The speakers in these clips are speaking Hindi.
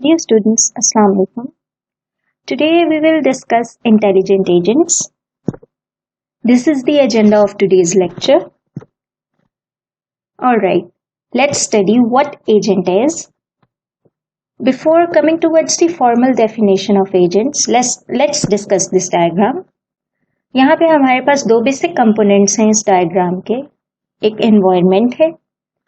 Dear students, Assalamu alaikum. Today we will discuss intelligent agents. This is the agenda of today's lecture. Alright, let's study what agent is. Before coming towards the formal definition of agents, let's discuss this diagram. यहाँ पे हमारे पास दो बेसिक कंपोनेंट्स हैं इस डायग्राम के. एक एनवायरनमेंट है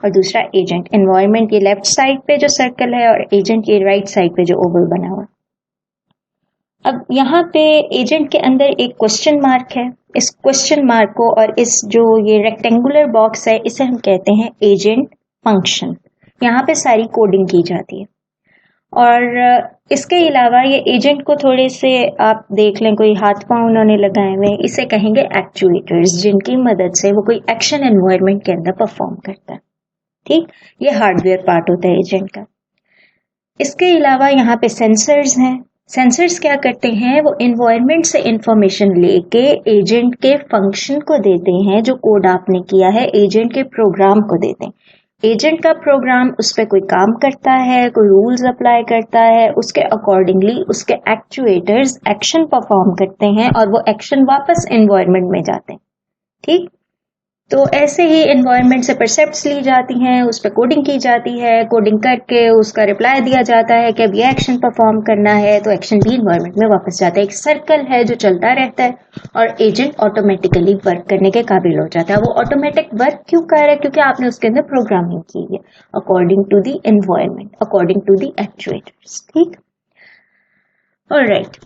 और दूसरा एजेंट. एनवायरनमेंट ये लेफ्ट साइड पे जो सर्कल है और एजेंट ये राइट साइड पे जो ओवल बना हुआ है. अब यहाँ पे एजेंट के अंदर एक क्वेश्चन मार्क है. इस क्वेश्चन मार्क को और इस जो ये रेक्टेंगुलर बॉक्स है इसे हम कहते हैं एजेंट फंक्शन. यहाँ पे सारी कोडिंग की जाती है. और इसके अलावा ये एजेंट को थोड़े से आप देख लें, कोई हाथ पांव उन्होंने लगाए हुए, इसे कहेंगे एक्चुएटर्स, जिनकी मदद से वो कोई एक्शन एनवायरनमेंट के अंदर परफॉर्म करता है. ठीक, ये हार्डवेयर पार्ट होता है एजेंट का. इसके अलावा यहाँ पे सेंसर्स हैं. सेंसर्स क्या करते हैं, वो एनवायरनमेंट से इंफॉर्मेशन लेके एजेंट के फंक्शन को देते हैं. जो कोड आपने किया है एजेंट के प्रोग्राम को देते हैं. एजेंट का प्रोग्राम उस पर कोई काम करता है, कोई रूल्स अप्लाई करता है, उसके अकॉर्डिंगली उसके एक्चुएटर्स एक्शन परफॉर्म करते हैं और वो एक्शन वापस एनवायरनमेंट में जाते हैं. ठीक, तो ऐसे ही एनवायरनमेंट से परसेप्ट्स ली जाती हैं, उस पर कोडिंग की जाती है. कोडिंग करके उसका रिप्लाई दिया जाता है कि अब ये एक्शन परफॉर्म करना है, तो एक्शन भी एनवायरनमेंट में वापस जाता है. एक सर्कल है जो चलता रहता है और एजेंट ऑटोमेटिकली वर्क करने के काबिल हो जाता है. वो ऑटोमेटिक वर्क क्यों कर रहा है, क्योंकि आपने उसके अंदर प्रोग्रामिंग की है according to the environment, according to the actuators. ठीक, ऑलराइट,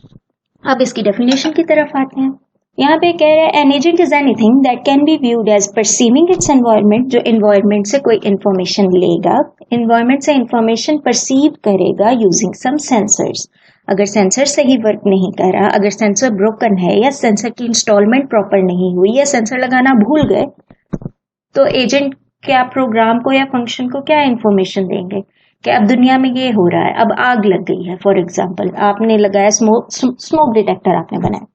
अब इसकी डेफिनेशन की तरफ आते हैं. यहाँ पे कह रहा है an agent is anything that can be viewed as perceiving its environment. जो एनवायरनमेंट से कोई इंफॉर्मेशन लेगा, एनवायरनमेंट से इंफॉर्मेशन परसीव करेगा यूजिंग सम सेंसर्स. अगर सेंसर सही वर्क नहीं कर रहा, अगर सेंसर ब्रोकन है या सेंसर की इंस्टॉलमेंट प्रॉपर नहीं हुई या सेंसर लगाना भूल गए, तो एजेंट क्या प्रोग्राम को या फंक्शन को क्या इंफॉर्मेशन देंगे कि अब दुनिया में ये हो रहा है, अब आग लग गई है. फॉर एग्जाम्पल आपने लगाया स्मोक डिटेक्टर आपने बनाया,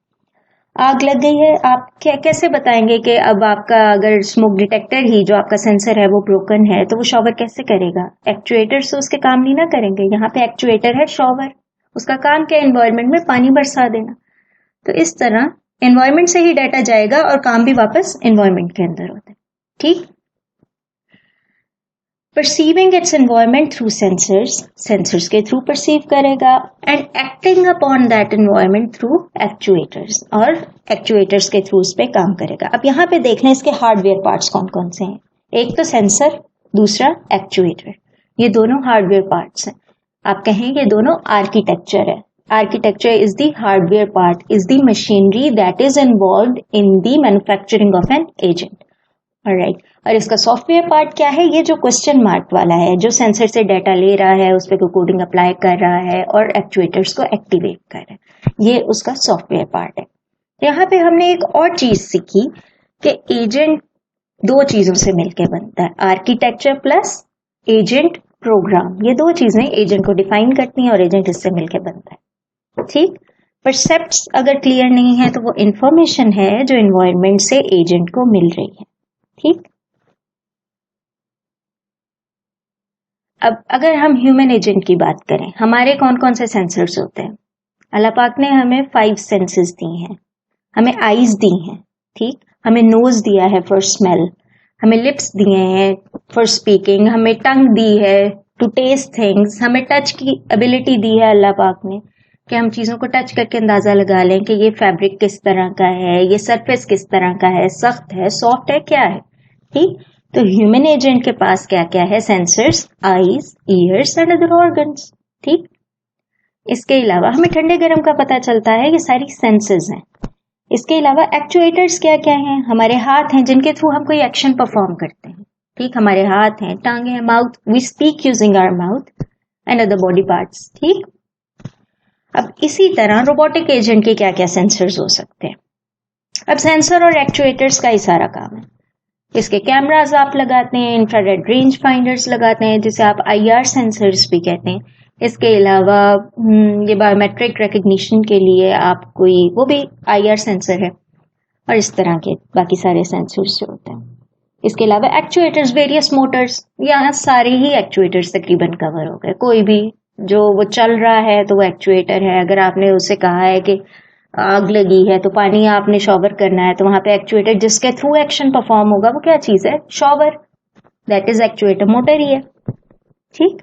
आग लग गई है. आप कैसे बताएंगे कि अब आपका अगर स्मोक डिटेक्टर ही जो आपका सेंसर है वो ब्रोकन है, तो वो शॉवर कैसे करेगा? एक्चुएटर से उसके काम नहीं ना करेंगे. यहाँ पे एक्चुएटर है शॉवर, उसका काम क्या, एनवायरनमेंट में पानी बरसा देना. तो इस तरह एनवायरनमेंट से ही डाटा जाएगा और काम भी वापस एनवायरनमेंट के अंदर होता है. ठीक, perceiving its environment through sensors के थ्रू परसीव करेगा, and acting upon that environment through actuators, और actuators के थ्रू उस पे काम करेगा. अब यहाँ पे देख लें इसके हार्डवेयर पार्ट्स कौन कौन से हैं. एक तो सेंसर, दूसरा एक्चुएटर. ये दोनों हार्डवेयर पार्ट्स हैं. आप कहें ये दोनों आर्किटेक्चर है. Architecture is the hardware part, is the machinery that is involved in the manufacturing of an agent. Alright, और इसका सॉफ्टवेयर पार्ट क्या है, ये जो क्वेश्चन मार्क वाला है, जो सेंसर से डाटा ले रहा है, उस पर कोडिंग अप्लाई कर रहा है और एक्चुएटर्स को एक्टिवेट कर रहा है, ये उसका सॉफ्टवेयर पार्ट है. यहाँ पे हमने एक और चीज सीखी कि एजेंट दो चीजों से मिलकर बनता है, आर्किटेक्चर प्लस एजेंट प्रोग्राम. ये दो चीजें एजेंट को डिफाइन करती हैं और एजेंट इससे मिलकर बनता है. ठीक, परसेप्ट्स अगर क्लियर नहीं है तो वो इंफॉर्मेशन है जो एनवायरनमेंट से एजेंट को मिल रही है. ठीक, अब अगर हम ह्यूमन एजेंट की बात करें, हमारे कौन कौन से सेंसर्स होते हैं. अल्लाह पाक ने हमें 5 सेंसेस दी हैं. हमें आईज दी हैं. ठीक, हमें नोज दिया है फॉर स्मेल, हमें लिप्स दिए हैं फॉर स्पीकिंग, हमें टंग दी है टू टेस्ट थिंग्स, हमें टच की एबिलिटी दी है अल्लाह पाक ने कि हम चीजों को टच करके अंदाजा लगा लें कि ये फैब्रिक किस तरह का है, ये सरफेस किस तरह का है, सख्त है, सॉफ्ट है, क्या है. ठीक, तो ह्यूमन एजेंट के पास क्या क्या है, sensors, eyes, years and other organs. ठीक, इसके अलावा हमें ठंडे गर्म का पता चलता है, ये सारी सेंसेस हैं. इसके अलावा एक्चुएटर्स क्या क्या हैं, हमारे हाथ हैं जिनके थ्रू हम कोई एक्शन परफॉर्म करते हैं. ठीक, हमारे हाथ हैं, टांगे हैं, mouth, we speak using our mouth and other body parts. ठीक, अब इसी तरह रोबोटिक एजेंट के क्या क्या सेंसर्स हो सकते हैं. अब सेंसर और एक्चुएटर्स का ही सारा काम है. इसके कैमरास आप लगाते हैं, इंफ्रारेड रेंज फाइंडर्स लगाते हैं जिसे आप आईआर सेंसर्स भी कहते हैं. इसके अलावा ये बायोमेट्रिक रिकग्निशन के लिए आप कोई वो भी आईआर सेंसर है, और इस तरह के बाकी सारे सेंसर्स जो होते हैं. इसके अलावा एक्चुएटर्स, वेरियस मोटर्स, यहाँ सारे ही एक्चुएटर्स तकरीबन कवर हो गए. कोई भी जो वो चल रहा है तो वो एक्चुएटर है। अगर आपने उससे कहा है कि आग लगी है तो पानी आपने शॉवर करना है, तो वहां पे एक्चुएटर जिसके थ्रू एक्शन परफॉर्म होगा वो क्या चीज है? Shower. That is actuator, motor ही है। ठीक।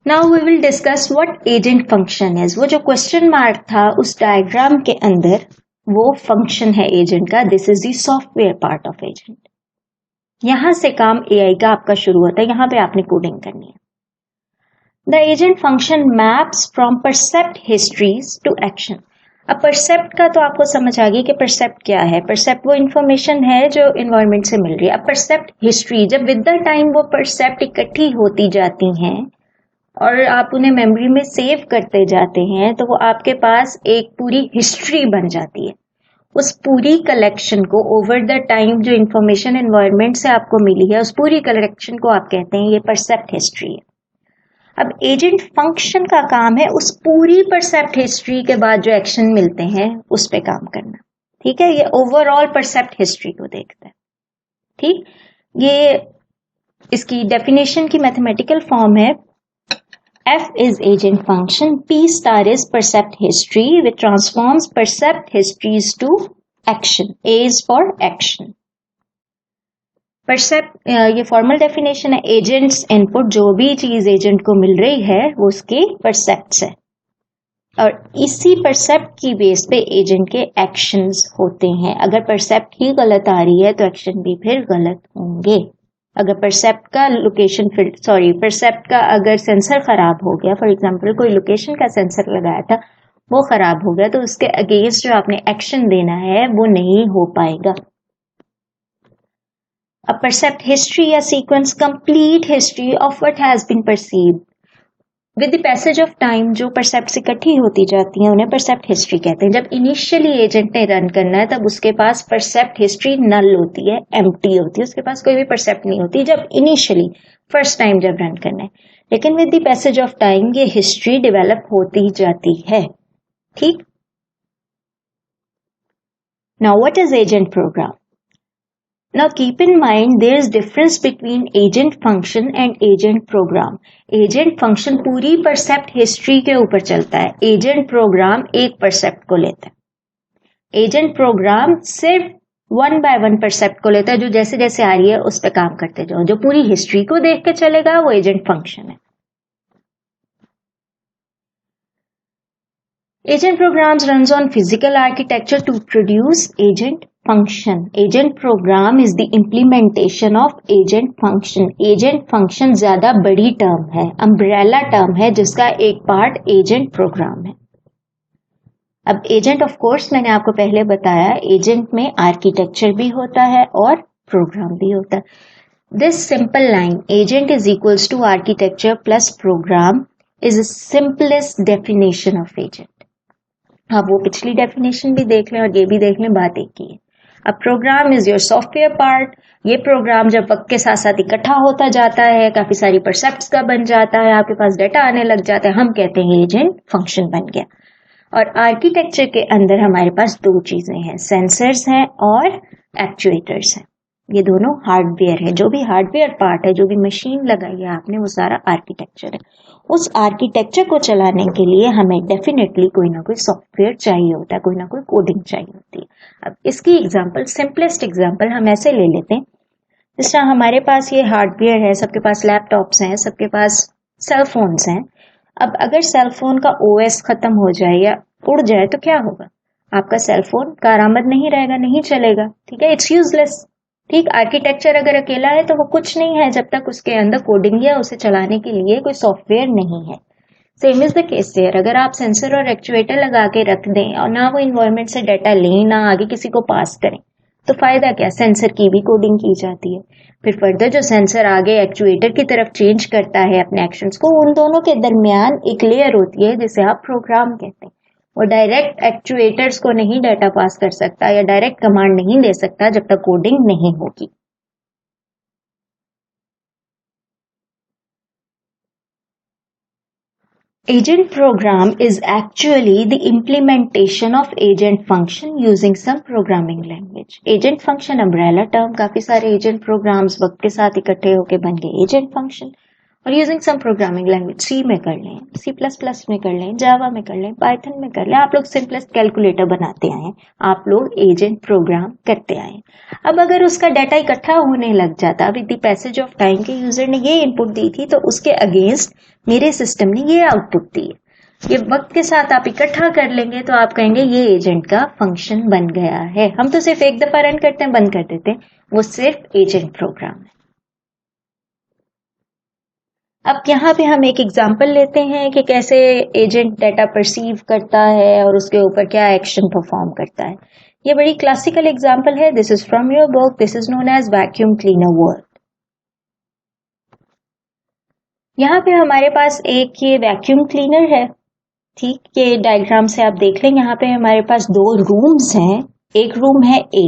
Now we will discuss what agent function is. वो जो क्वेश्चन मार्क था उस डायग्राम के अंदर वो फंक्शन है एजेंट का। This is the software part of agent. यहां से काम एआई का आपका शुरू होता है, यहां पे आपने कोडिंग करनी है। The agent function maps from percept histories to action. अब परसेप्ट का तो आपको समझ आ गई कि परसेप्ट क्या है। परसेप्ट वो इंफॉर्मेशन है जो इन्वायरमेंट से मिल रही है। अब परसेप्ट हिस्ट्री, जब विद द टाइम वो परसेप्ट इकट्ठी होती जाती हैं और आप उन्हें मेमोरी में सेव करते जाते हैं, तो वो आपके पास एक पूरी हिस्ट्री बन जाती है। उस पूरी कलेक्शन को ओवर द टाइम जो इंफॉर्मेशन एनवायरनमेंट से आपको मिली है, उस पूरी कलेक्शन को आप कहते हैं ये परसेप्ट हिस्ट्री है। अब एजेंट फंक्शन का काम है उस पूरी परसेप्ट हिस्ट्री के बाद जो एक्शन मिलते हैं उस पे काम करना। ठीक है, ये ओवरऑल परसेप्ट हिस्ट्री को देखता है। ठीक, ये इसकी डेफिनेशन की मैथमेटिकल फॉर्म है F is agent function, P star is percept history which transforms percept histories to action. A is for action. परसेप्ट ये फॉर्मल डेफिनेशन है। एजेंट्स इनपुट, जो भी चीज एजेंट को मिल रही है वो उसके परसेप्ट्स है और इसी परसेप्ट की बेस पे एजेंट के एक्शंस होते हैं। अगर परसेप्ट ही गलत आ रही है तो एक्शन भी फिर गलत होंगे। अगर परसेप्ट का लोकेशन परसेप्ट का अगर सेंसर खराब हो गया, फॉर एग्जांपल कोई लोकेशन का सेंसर लगाया था वो खराब हो गया, तो उसके अगेंस्ट जो आपने एक्शन देना है वो नहीं हो पाएगा। A percept history या sequence complete history of what has been perceived. With the passage of time जो percepts इकट्ठी होती जाती हैं उन्हें percept history कहते हैं। जब इनिशियली एजेंट ने रन करना है तब उसके पास percept history null होती है, empty होती है, उसके पास कोई भी percept नहीं होती जब इनिशियली फर्स्ट टाइम जब रन करना है। लेकिन with the passage of time ये हिस्ट्री डेवलप होती जाती है। ठीक। Now what is agent program? Now keep in mind there is difference between agent function and agent program. Agent function पूरी percept history के ऊपर चलता है, agent program एक percept को लेता है। agent program सिर्फ 1 by 1 percept को लेता है, जो जैसे जैसे आ रही है उस पर काम करते जाओ। जो पूरी हिस्ट्री को देख के चलेगा वो agent function है। Agent programs runs on physical architecture to produce agent function. Agent program is the implementation of agent function. Agent function ज्यादा बड़ी टर्म है, अम्ब्रेला टर्म है जिसका एक पार्ट agent program है। अब एजेंट ऑफ कोर्स मैंने आपको पहले बताया, एजेंट में आर्किटेक्चर भी होता है और प्रोग्राम भी होता है। This simple line agent is equals to architecture plus program is the simplest definition of agent. आप वो पिछली डेफिनेशन भी देख लें और ये भी देख लें, बात एक ही है। अब program is your software part. ये प्रोग्राम जब वक्त के साथ साथ इकट्ठा होता जाता है, काफी सारी परसेप्ट्स का बन जाता है, आपके पास डाटा आने लग जाता है, हम कहते हैं एजेंट फंक्शन बन गया। और आर्किटेक्चर के अंदर हमारे पास दो चीजें हैं, सेंसर्स हैं और एक्चुएटर्स हैं। ये दोनों हार्डवेयर है। जो भी हार्डवेयर पार्ट है, जो भी मशीन लगाई है आपने, वो सारा आर्किटेक्चर है। उस आर्किटेक्चर को चलाने के लिए हमें डेफिनेटली कोई ना कोई सॉफ्टवेयर चाहिए होता है, कोई ना कोई कोडिंग चाहिए होती है। अब इसकी एग्जांपल, सिंपलेस्ट एग्जांपल हम ऐसे ले लेते हैं, जिस तरह हमारे पास ये हार्डवेयर है, सबके पास लैपटॉप्स हैं, सबके पास सेल फोन्स हैं। अब अगर सेल फोन का ओएस खत्म हो जाए या उड़ जाए तो क्या होगा? आपका सेल फोन कारआमद नहीं रहेगा, नहीं चलेगा। ठीक है, इट्स यूजलेस। ठीक, आर्किटेक्चर अगर अकेला है तो वो कुछ नहीं है जब तक उसके अंदर कोडिंग या उसे चलाने के लिए कोई सॉफ्टवेयर नहीं है। Same is the case there. अगर आप सेंसर और एक्चुएटर लगा के रख दें और ना वो इन्वायरमेंट से डाटा लें, ना आगे किसी को पास करें, तो फायदा क्या? सेंसर की भी कोडिंग की जाती है। फिर फर्दर जो सेंसर आगे एक्चुएटर की तरफ चेंज करता है अपने एक्शंस को, उन दोनों के दरमियान एक लेयर होती है जिसे आप प्रोग्राम कहते हैं। वो डायरेक्ट एक्चुएटर्स को नहीं डाटा पास कर सकता या डायरेक्ट कमांड नहीं दे सकता जब तक कोडिंग नहीं होगी। Agent program is actually the implementation of agent function using some programming language. Agent function umbrella term, काफी सारे agent programs वक्त के साथ इकट्ठे होके बन गए agent function, और using some programming language C में कर लें, C++ में कर लें, जावा में कर लें, पाइथन में कर लें. आप लोग सिंपलेस्ट कैलकुलेटर बनाते आए, आप लोग एजेंट प्रोग्राम करते आए. अब अगर उसका डाटा इकट्ठा होने लग जाता, with the passage of time के यूजर ने ये इनपुट दी थी तो उसके अगेंस्ट मेरे सिस्टम ने ये आउटपुट दी. ये वक्त के साथ आप इकट्ठा कर लेंगे तो आप कहेंगे ये एजेंट का फंक्शन बन गया है. हम तो सिर्फ एक दफा रन करते हैं, बंद कर देते हैं, वो सिर्फ एजेंट प्रोग्राम है. अब यहाँ पे हम एक एग्जांपल लेते हैं कि कैसे एजेंट डाटा परसीव करता है और उसके ऊपर क्या एक्शन परफॉर्म करता है. ये बड़ी क्लासिकल एग्जांपल है. This is from your book. This is known as vacuum cleaner world. यहाँ पे हमारे पास एक ये वैक्यूम क्लीनर है. ठीक, ये डायग्राम से आप देख लें. यहाँ पे हमारे पास दो रूम्स हैं. एक रूम है A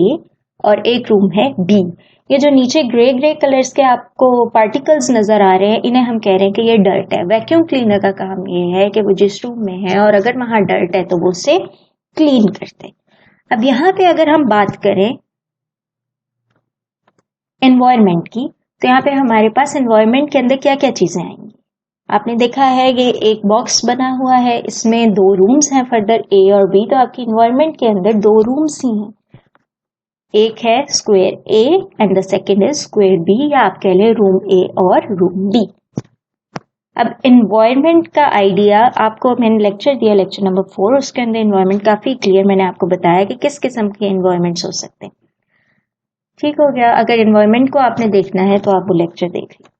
और एक रूम है B. ये जो नीचे ग्रे ग्रे कलर्स के आपको पार्टिकल्स नजर आ रहे हैं, इन्हें हम कह रहे हैं कि ये डर्ट है. वैक्यूम क्लीनर का काम ये है कि वो जिस रूम में है और अगर वहां डर्ट है तो वो उसे क्लीन करते. अब यहाँ पे अगर हम बात करें एनवायरनमेंट की, तो यहाँ पे हमारे पास एनवायरनमेंट के अंदर क्या क्या चीजें आएंगी. आपने देखा है ये एक बॉक्स बना हुआ है, इसमें दो रूम्स हैं फर्दर A और B. तो आपकी एनवायरनमेंट के अंदर दो रूम्स ही हैं. एक है square A and the second is square B, या आप कह लें रूम A और रूम B. अब एनवायरनमेंट का आइडिया आपको मैंने लेक्चर दिया, लेक्चर नंबर 4, उसके अंदर एनवायरनमेंट काफी क्लियर मैंने आपको बताया कि किस किस्म के एनवायरनमेंट्स हो सकते हैं. ठीक हो गया. अगर एनवायरनमेंट को आपने देखना है तो आप वो लेक्चर देख लीजिए.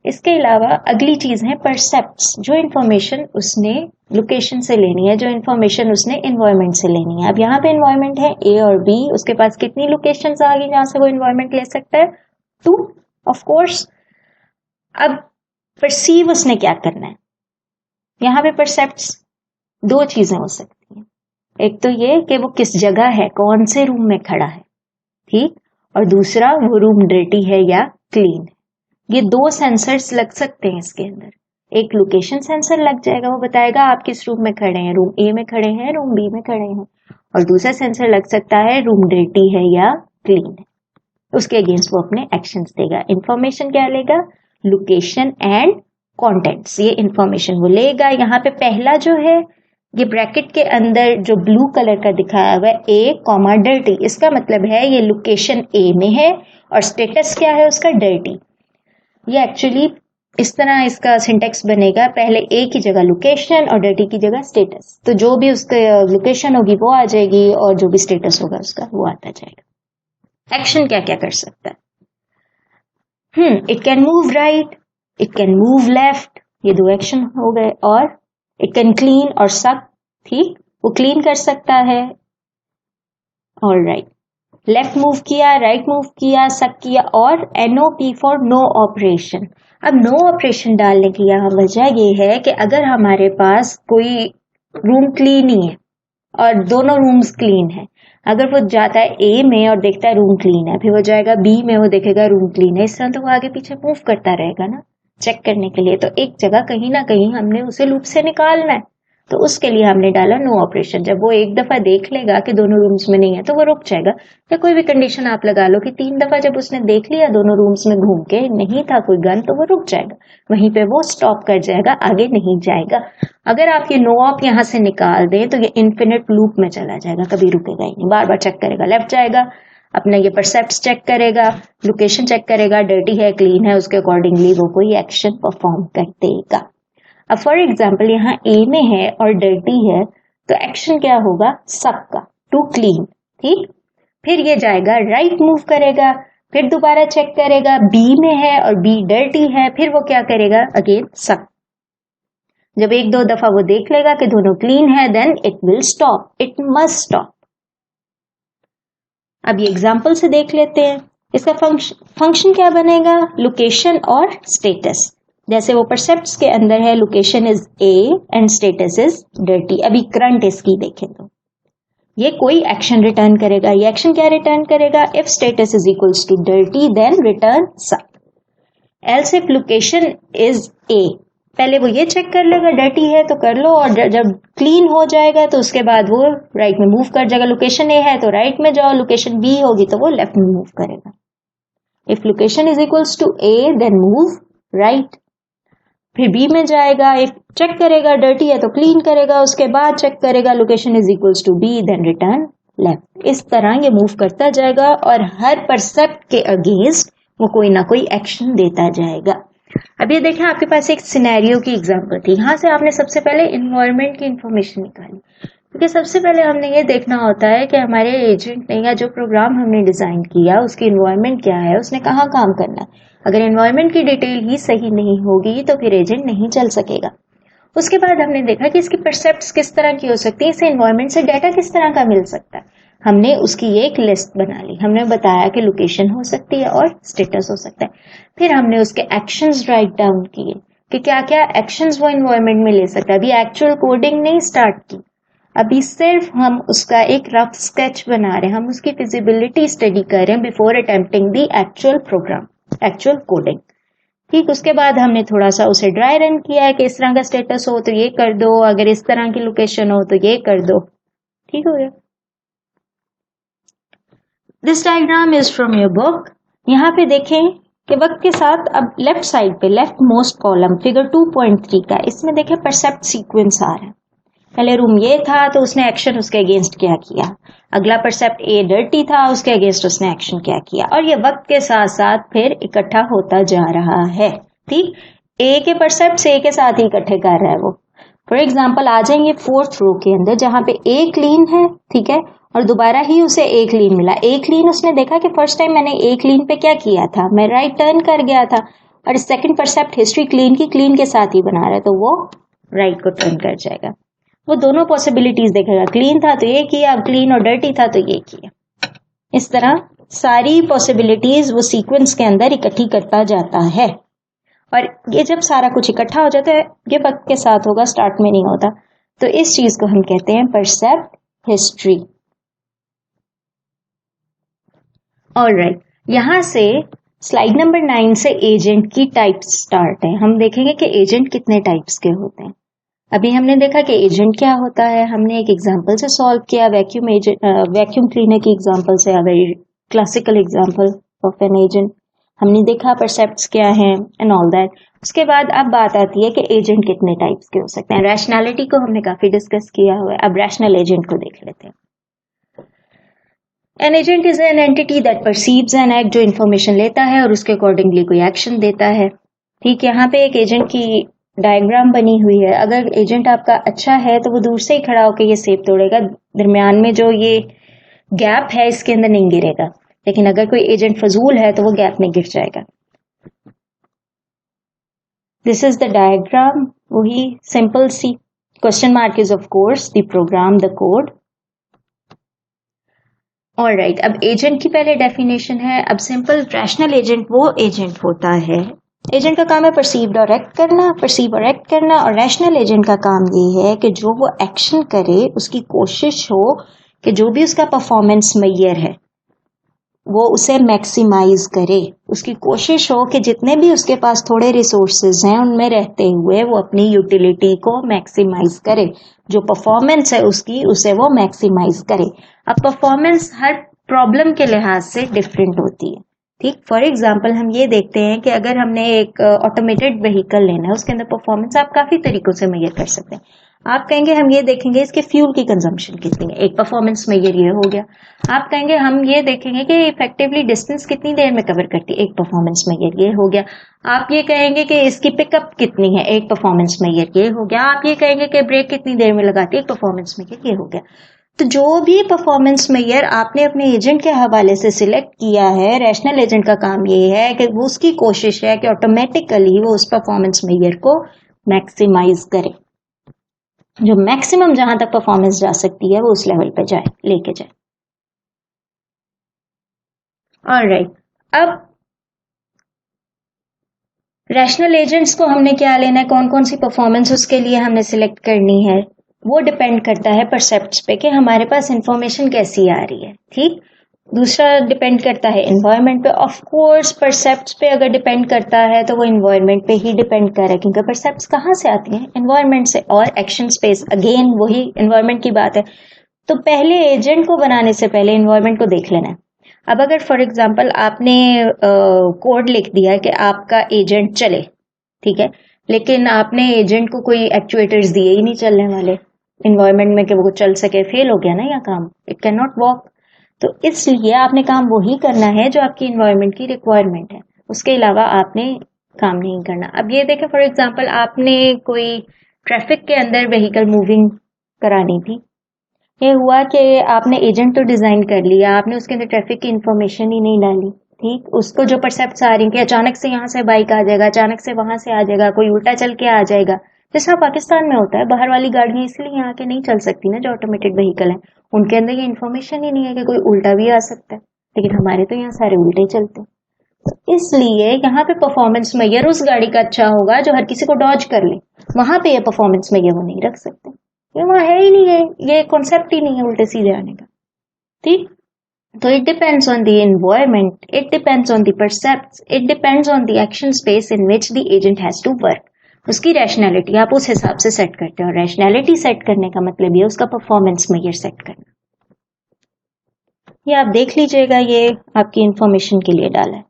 इसके अलावा अगली चीज है परसेप्ट्स. जो इन्फॉर्मेशन उसने लोकेशन से लेनी है, जो इन्फॉर्मेशन उसने एनवायरनमेंट से लेनी है. अब यहाँ पे एनवायरनमेंट है A और B. उसके पास कितनी लोकेशंस आ गई जहां से वो एनवायरनमेंट ले सकता है? 2 ऑफ कोर्स. अब परसीव उसने क्या करना है. यहाँ पे परसेप्ट्स दो चीजें हो सकती हैं. एक तो ये कि वो किस जगह है, कौन से रूम में खड़ा है. ठीक, और दूसरा वो रूम डर्टी है या क्लीन है. ये दो सेंसर्स लग सकते हैं इसके अंदर. एक लोकेशन सेंसर लग जाएगा, वो बताएगा आप किस रूम में खड़े हैं, रूम A में खड़े हैं, रूम B में खड़े हैं. और दूसरा सेंसर लग सकता है रूम डर्टी है या क्लीन है. उसके अगेंस्ट वो अपने एक्शंस देगा. इंफॉर्मेशन क्या लेगा? Location and contents. ये इंफॉर्मेशन वो लेगा. यहाँ पे पहला जो है ये ब्रैकेट के अंदर जो ब्लू कलर का दिखाया हुआ है A, डर्टी, इसका मतलब है ये लोकेशन A में है और स्टेटस क्या है उसका? डर्टी. ये एक्चुअली इस तरह इसका सिंटेक्स बनेगा, पहले A की जगह लोकेशन और डर्टी की जगह स्टेटस. तो जो भी उसका लोकेशन होगी वो आ जाएगी और जो भी स्टेटस होगा उसका वो आता जाएगा. एक्शन क्या क्या कर सकता है? It can move right, it can move left. ये दो एक्शन हो गए. और इट कैन क्लीन और सक. ठीक, वो क्लीन कर सकता है. ऑलराइट, लेफ्ट मूव किया, राइट मूव किया, सक किया. और NOP फॉर नो ऑपरेशन. अब नो ऑपरेशन डालने की यहाँ वजह ये है कि अगर हमारे पास कोई रूम क्लीन ही है और दोनों रूम्स क्लीन है, अगर वो जाता है A में और देखता है रूम क्लीन है, फिर वो जाएगा B में, वो देखेगा रूम क्लीन है, इस तरह तो वो आगे पीछे मूव करता रहेगा ना चेक करने के लिए. तो एक जगह कहीं ना कहीं हमने उसे लूप से निकालना है, तो उसके लिए हमने डाला नो ऑपरेशन. जब वो एक दफा देख लेगा कि दोनों रूम्स में नहीं है तो वो रुक जाएगा. या कोई भी कंडीशन आप लगा लो कि 3 दफा जब उसने देख लिया दोनों रूम्स में घूम के नहीं था कोई गन, तो वो रुक जाएगा. वहीं पे वो स्टॉप कर जाएगा, आगे नहीं जाएगा. अगर आप ये नो ऑप यहाँ से निकाल दें तो ये इन्फिनिट लूप में चला जाएगा, कभी रुकेगा ही नहीं. बार बार चेक करेगा, लेफ्ट जाएगा, अपना ये परसेप्ट्स चेक करेगा, लोकेशन चेक करेगा, डर्टी है क्लीन है, उसके अकॉर्डिंगली वो कोई एक्शन परफॉर्म कर देगा. अब फॉर एग्जाम्पल यहाँ A में है और डर्टी है, तो एक्शन क्या होगा? सक का, टू क्लीन. ठीक, फिर ये जाएगा राइट मूव करेगा, फिर दोबारा चेक करेगा, B में है और B डर्टी है, फिर वो क्या करेगा? अगेन सक. जब एक दो दफा वो देख लेगा कि दोनों क्लीन है, then it will stop, it must stop. अब ये एग्जाम्पल से देख लेते हैं. इसका फंक्शन क्या बनेगा? लोकेशन और स्टेटस. जैसे वो परसेप्ट्स के अंदर है, location is A and status is dirty. अभी करंट इसकी देखें तो ये कोई एक्शन रिटर्न करेगा. ये एक्शन क्या रिटर्न करेगा? If status is equals to dirty then return suck. Else if location is A पहले वो ये चेक कर लेगा डर्टी है तो कर लो, और जब क्लीन हो जाएगा तो उसके बाद वो राइट में मूव कर जाएगा। लोकेशन ए है तो राइट में जाओ, लोकेशन बी होगी तो वो लेफ्ट में मूव करेगा। If location is equals to A then move right, फिर बी में जाएगा, इफ चेक करेगा डर्टी है तो क्लीन करेगा, उसके बाद चेक करेगा location is equals to B then return left. इस तरह ये मूव करता जाएगा और हर परसेप्ट के अगेंस्ट वो कोई ना कोई एक्शन देता जाएगा। अब ये देखें, आपके पास एक सिनेरियो की एग्जांपल थी। यहां से आपने सबसे पहले इन्वायरमेंट की इंफॉर्मेशन निकाली, क्योंकि सबसे पहले हमने ये देखना होता है कि हमारे एजेंट ने या जो प्रोग्राम हमने डिजाइन किया उसकी इन्वायरमेंट क्या है, उसने कहाँ काम करना है। अगर एनवायरनमेंट की डिटेल ही सही नहीं होगी तो फिर एजेंट नहीं चल सकेगा। उसके बाद हमने देखा कि इसकी परसेप्ट्स किस तरह की हो सकती है, इसे एनवायरनमेंट से डाटा किस तरह का मिल सकता है। हमने उसकी एक लिस्ट बना ली, हमने बताया कि लोकेशन हो सकती है और स्टेटस हो सकता है। फिर हमने उसके एक्शंस राइट डाउन किए कि क्या क्या एक्शंस वो एनवायरनमेंट में ले सकता है। अभी एक्चुअल कोडिंग नहीं स्टार्ट की, अभी सिर्फ हम उसका एक रफ स्केच बना रहे हैं, हम उसकी फिजिबिलिटी स्टडी कर रहे हैं before attempting the actual program, actual coding. ठीक, उसके बाद हमने थोड़ा सा उसे ड्राई रन किया है कि इस तरह का स्टेटस हो तो ये कर दो, अगर इस तरह की लोकेशन हो तो ये कर दो। ठीक हो गया। This diagram is from your book. यहाँ पे देखें कि वक्त के साथ अब लेफ्ट साइड पे लेफ्ट मोस्ट कॉलम फिगर 2.3 का, इसमें देखें परसेप्ट सीक्वेंस आ रहा है। पहले रूम ये था तो उसने एक्शन उसके अगेंस्ट क्या किया, अगला परसेप्ट ए डर्टी था, उसके अगेंस्ट उसने एक्शन क्या किया, और ये वक्त के साथ साथ फिर इकट्ठा होता जा रहा है। ठीक, ए के परसेप्ट ए के साथ ही इकट्ठे कर रहा है वो। फॉर एग्जाम्पल आ जाएंगे फोर्थ रो के अंदर जहां पे ए क्लीन है, ठीक है, और दोबारा ही उसे ए क्लीन मिला। ए क्लीन उसने देखा कि फर्स्ट टाइम मैंने ए क्लीन पे क्या किया था, मैं राइट टर्न कर गया था, और सेकंड परसेप्ट हिस्ट्री क्लीन की क्लीन के साथ ही बना रहा है तो वो राइट को टर्न कर जाएगा। वो दोनों पॉसिबिलिटीज देखेगा, क्लीन था तो ये किया, क्लीन और डर्टी था तो ये किया। इस तरह सारी पॉसिबिलिटीज वो सीक्वेंस के अंदर इकट्ठी करता जाता है, और ये जब सारा कुछ इकट्ठा हो जाता है, ये वक्त के साथ होगा, स्टार्ट में नहीं होता, तो इस चीज को हम कहते हैं परसेप्ट हिस्ट्री। ऑलराइट, यहां से स्लाइड नंबर 9 से एजेंट की टाइप्स स्टार्ट है। हम देखेंगे कि एजेंट कितने टाइप्स के होते हैं। अभी हमने देखा कि एजेंट क्या होता है, हमने एक एग्जांपल से सॉल्व किया, वैक्यूम क्लीनर की एग्जांपल से, a very classical example of an agent. हमने देखा परसेप्ट्स क्या हैं एंड ऑल दैट। उसके बाद अब बात आती है कि एजेंट कितने टाइप्स के हो सकते हैं। रैशनैलिटी को हमने काफी डिस्कस किया हुआ है, अब रैशनल एजेंट को देख लेते हैं। N agent is an entity that perceives an act, जो इन्फॉर्मेशन लेता है और उसके अकॉर्डिंगली कोई एक्शन देता है। ठीक, यहाँ पे एक एजेंट की डायग्राम बनी हुई है। अगर एजेंट आपका अच्छा है तो वो दूर से ही खड़ा होकर ये सेब तोड़ेगा, दरमियान में जो ये गैप है इसके अंदर नहीं गिरेगा। लेकिन अगर कोई एजेंट फजूल है तो वो गैप में गिर जाएगा। दिस इज द डायग्राम, वही simple C, question mark is of course the program, the code. Alright, अब एजेंट की पहले डेफिनेशन है। अब सिंपल रैशनल एजेंट वो एजेंट होता है, एजेंट का काम है परसीव और एक्ट करना, और रैशनल एजेंट का काम ये है कि जो वो एक्शन करे उसकी कोशिश हो कि जो भी उसका परफॉर्मेंस मेजर है वो उसे मैक्सिमाइज करे। उसकी कोशिश हो कि जितने भी उसके पास थोड़े रिसोर्सेज हैं उनमें रहते हुए वो अपनी यूटिलिटी को मैक्सिमाइज करे, जो परफॉर्मेंस है उसकी उसे वो मैक्सिमाइज करे। अब परफॉर्मेंस हर प्रॉब्लम के लिहाज से डिफरेंट होती है। ठीक, फॉर एग्जाम्पल हम ये देखते हैं कि अगर हमने एक ऑटोमेटेड व्हीकल लेना है, उसके अंदर परफॉर्मेंस आप काफी तरीकों से मेजर कर सकते हैं। आप कहेंगे हम ये देखेंगे इसके फ्यूल की कंजम्पशन कितनी है, एक परफॉर्मेंस मेजर ये हो गया। आप कहेंगे हम ये देखेंगे कि इफेक्टिवली डिस्टेंस कितनी देर में कवर करती है, एक परफॉर्मेंस मेजर ये हो गया। आप ये कहेंगे कि इसकी पिकअप कितनी है, एक परफॉर्मेंस मेजर ये हो गया। आप ये कहेंगे कि ब्रेक कितनी देर में लगाती है, एक परफॉर्मेंस मेजर ये हो गया। तो जो भी परफॉर्मेंस मेजर आपने अपने एजेंट के हवाले से सिलेक्ट किया है, रैशनल एजेंट का काम ये है कि वो उसकी कोशिश है कि ऑटोमेटिकली वो उस परफॉर्मेंस मेजर को मैक्सिमाइज करे, जो मैक्सिमम जहां तक परफॉर्मेंस जा सकती है वो उस लेवल पे जाए, लेके जाए। ऑलराइट, अब रैशनल एजेंट्स को हमने क्या लेना है, कौन कौन सी परफॉर्मेंस उसके लिए हमने सिलेक्ट करनी है, वो डिपेंड करता है परसेप्ट्स पे कि हमारे पास इंफॉर्मेशन कैसी आ रही है। ठीक, दूसरा डिपेंड करता है एनवायरनमेंट पे। ऑफ कोर्स परसेप्ट्स पे अगर डिपेंड करता है तो वो एनवायरनमेंट पे ही डिपेंड कर रहा है, क्योंकि परसेप्ट्स कहाँ से आती हैं? एनवायरनमेंट से। और एक्शन स्पेस अगेन वही एनवायरनमेंट की बात है। तो पहले एजेंट को बनाने से पहले एनवायरनमेंट को देख लेना है। अब अगर फॉर एग्जांपल आपने कोड लिख दिया कि आपका एजेंट चले, ठीक है, लेकिन आपने एजेंट को कोई एक्चुएटर्स दिए ही नहीं चलने वाले एनवायरनमेंट में कि वो चल सके, फेल हो गया ना या काम, इट कैन नॉट वर्क। तो इसलिए आपने काम वही करना है जो आपकी एनवायरनमेंट की रिक्वायरमेंट है, उसके अलावा आपने काम नहीं करना। अब ये देखें फॉर एग्जांपल आपने कोई ट्रैफिक के अंदर व्हीकल मूविंग करानी थी, ये हुआ कि आपने एजेंट तो डिजाइन कर लिया, आपने उसके अंदर ट्रैफिक की इंफॉर्मेशन ही नहीं डाली, ठीक, उसको जो परसेप्ट्स आ रही कि अचानक से यहाँ से बाइक आ जाएगा, अचानक से वहां से आ जाएगा, कोई उल्टा चल के आ जाएगा, जैसा पाकिस्तान में होता है। बाहर वाली गाड़ियां इसलिए यहाँ के नहीं चल सकती ना, जो ऑटोमेटेड व्हीकल है, उनके अंदर ये इन्फॉर्मेशन ही नहीं है कि कोई उल्टा भी आ सकता है, लेकिन हमारे तो यहाँ सारे उल्टे चलते हैं। तो इसलिए यहाँ पे परफॉर्मेंस मेजर उस गाड़ी का अच्छा होगा जो हर किसी को डॉज कर ले, वहां पे ये परफॉर्मेंस मेजर वो नहीं रख सकते, ये वहां है ही नहीं है, ये कॉन्सेप्ट ही नहीं है उल्टे सीधे आने का, ठीक। तो it depends on the environment, it depends on the percepts, it depends on the action space in which the agent has to work. उसकी रैशनैलिटी आप उस हिसाब से सेट करते हो। रैशनैलिटी सेट करने का मतलब ये उसका परफॉर्मेंस मेजर सेट करना। ये आप देख लीजिएगा, ये आपकी इंफॉर्मेशन के लिए डाला है।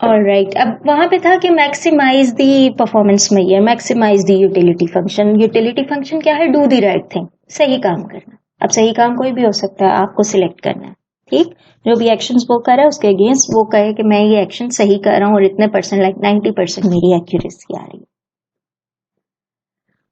ऑलराइट, अब वहां पे था कि maximize the performance measure, maximize the utility function. Utility function क्या है? डू द राइट थिंग, सही काम करना। अब सही काम कोई भी हो सकता है, आपको सिलेक्ट करना है, ठीक। जो भी एक्शंस वो कर रहा है उसके अगेंस्ट वो कहे कि मैं ये एक्शन सही कर रहा हूँ और इतने परसेंट, लाइक 90% मेरी एक्यूरेसी आ रही है।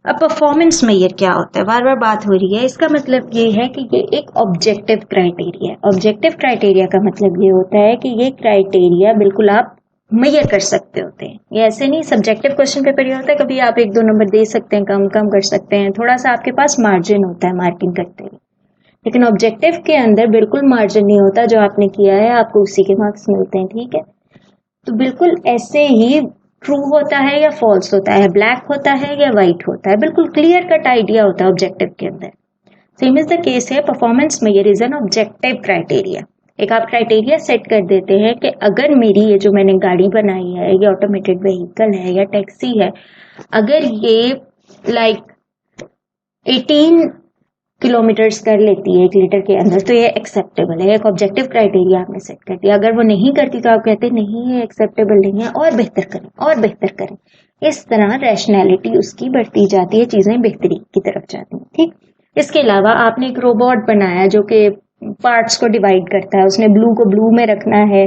अब परफॉर्मेंस मेजर क्या होता है, बार बार बात हो रही है, इसका मतलब ये है कि ये एक ऑब्जेक्टिव क्राइटेरिया है। ऑब्जेक्टिव क्राइटेरिया का मतलब ये होता है कि ये क्राइटेरिया बिल्कुल आप मेजर कर सकते होते हैं। ये ऐसे नहीं, सब्जेक्टिव क्वेश्चन पेपर ये होता है कभी आप 1-2 नंबर दे सकते हैं, कम कम कर सकते हैं, थोड़ा सा आपके पास मार्जिन होता है मार्किंग करते हुए। लेकिन ऑब्जेक्टिव के अंदर बिल्कुल मार्जिन नहीं होता, जो आपने किया है आपको उसी के मार्क्स मिलते हैं, ठीक है। तो बिल्कुल ऐसे ही ट्रू होता है या फॉल्स होता है, ब्लैक होता है या व्हाइट होता है, बिल्कुल क्लियर कट आइडिया होता है ऑब्जेक्टिव के अंदर। सेम इज द केस है performance measure is an objective criteria. एक आप क्राइटेरिया सेट कर देते हैं कि अगर मेरी ये जो मैंने गाड़ी बनाई है, ये ऑटोमेटेड व्हीकल है या टैक्सी है, अगर ये लाइक 18 किलोमीटर्स कर लेती है 1 लीटर के अंदर, तो ये एक्सेप्टेबल है। एक ऑब्जेक्टिव क्राइटेरिया आपने सेट कर दिया। अगर वो नहीं करती तो आप कहते नहीं ये एक्सेप्टेबल नहीं है, और बेहतर करें और बेहतर करें। इस तरह रैशनैलिटी उसकी बढ़ती जाती है, चीजें बेहतरी की तरफ जाती हैं, ठीक। इसके अलावा आपने एक रोबोट बनाया जो कि पार्ट्स को डिवाइड करता है, उसने ब्लू को ब्लू में रखना है,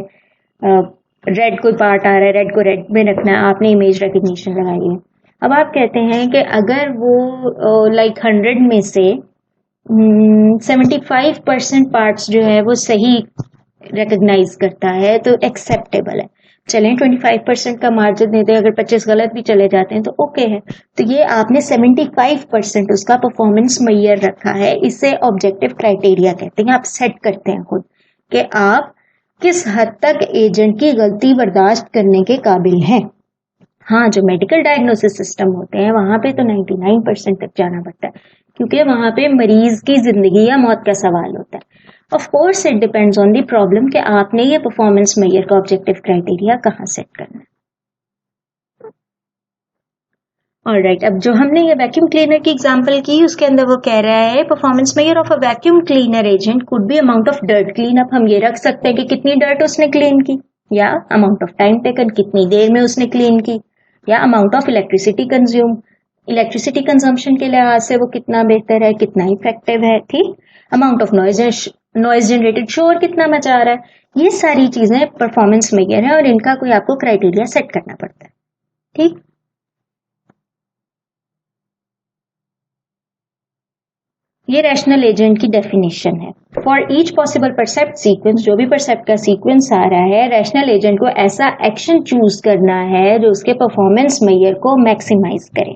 रेड कोई पार्ट आ रहा है, रेड को रेड में रखना है, आपने इमेज रिकग्निशन लगाई है। अब आप कहते हैं कि अगर वो लाइक 100 में से 75% पार्ट्स जो है वो सही रिकग्नाइज करता है तो एक्सेप्टेबल है। चलें 25% का मार्जिन देते हैं, अगर 25 गलत भी चले जाते हैं तो ओके है। तो ये आपने 75% उसका परफॉर्मेंस मेजर रखा है, इसे ऑब्जेक्टिव क्राइटेरिया कहते हैं। आप सेट करते हैं खुद कि आप किस हद तक एजेंट की गलती बर्दाश्त करने के काबिल हैं। हाँ, जो मेडिकल डायग्नोसिस सिस्टम होते हैं वहां पे तो 99% तक जाना पड़ता है, क्योंकि वहां पे मरीज की जिंदगी या मौत का सवाल होता है। Of course it depends on the problem कि आपने ये परफॉर्मेंस मेजर का ऑब्जेक्टिव क्राइटेरिया कहाँ सेट करना है। ऑलराइट, अब जो हमने ये वैक्यूम क्लीनर की एग्जांपल की, उसके अंदर वो कह रहा है performance measure of a vacuum cleaner agent could be amount of dirt clean up. हम ये रख सकते हैं कि कितनी डर्ट उसने क्लीन की, या अमाउंट ऑफ टाइम टेकन, कितनी देर में उसने क्लीन की, या amount of electricity consume, electricity consumption के लिहाज से वो कितना बेहतर है, कितना इफेक्टिव है, ठीक। अमाउंट ऑफ नॉइज जनरेटेड, शोर कितना मचा रहा है, ये सारी चीजें परफॉर्मेंस मेजर है और इनका कोई आपको क्राइटेरिया सेट करना पड़ता है, ठीक। ये रैशनल एजेंट की डेफिनेशन है। फॉर ईच पॉसिबल परसेप्ट सीक्वेंस, जो भी परसेप्ट का सीक्वेंस आ रहा है, रैशनल एजेंट को ऐसा एक्शन चूज करना है जो उसके परफॉर्मेंस मेजर को मैक्सिमाइज करे।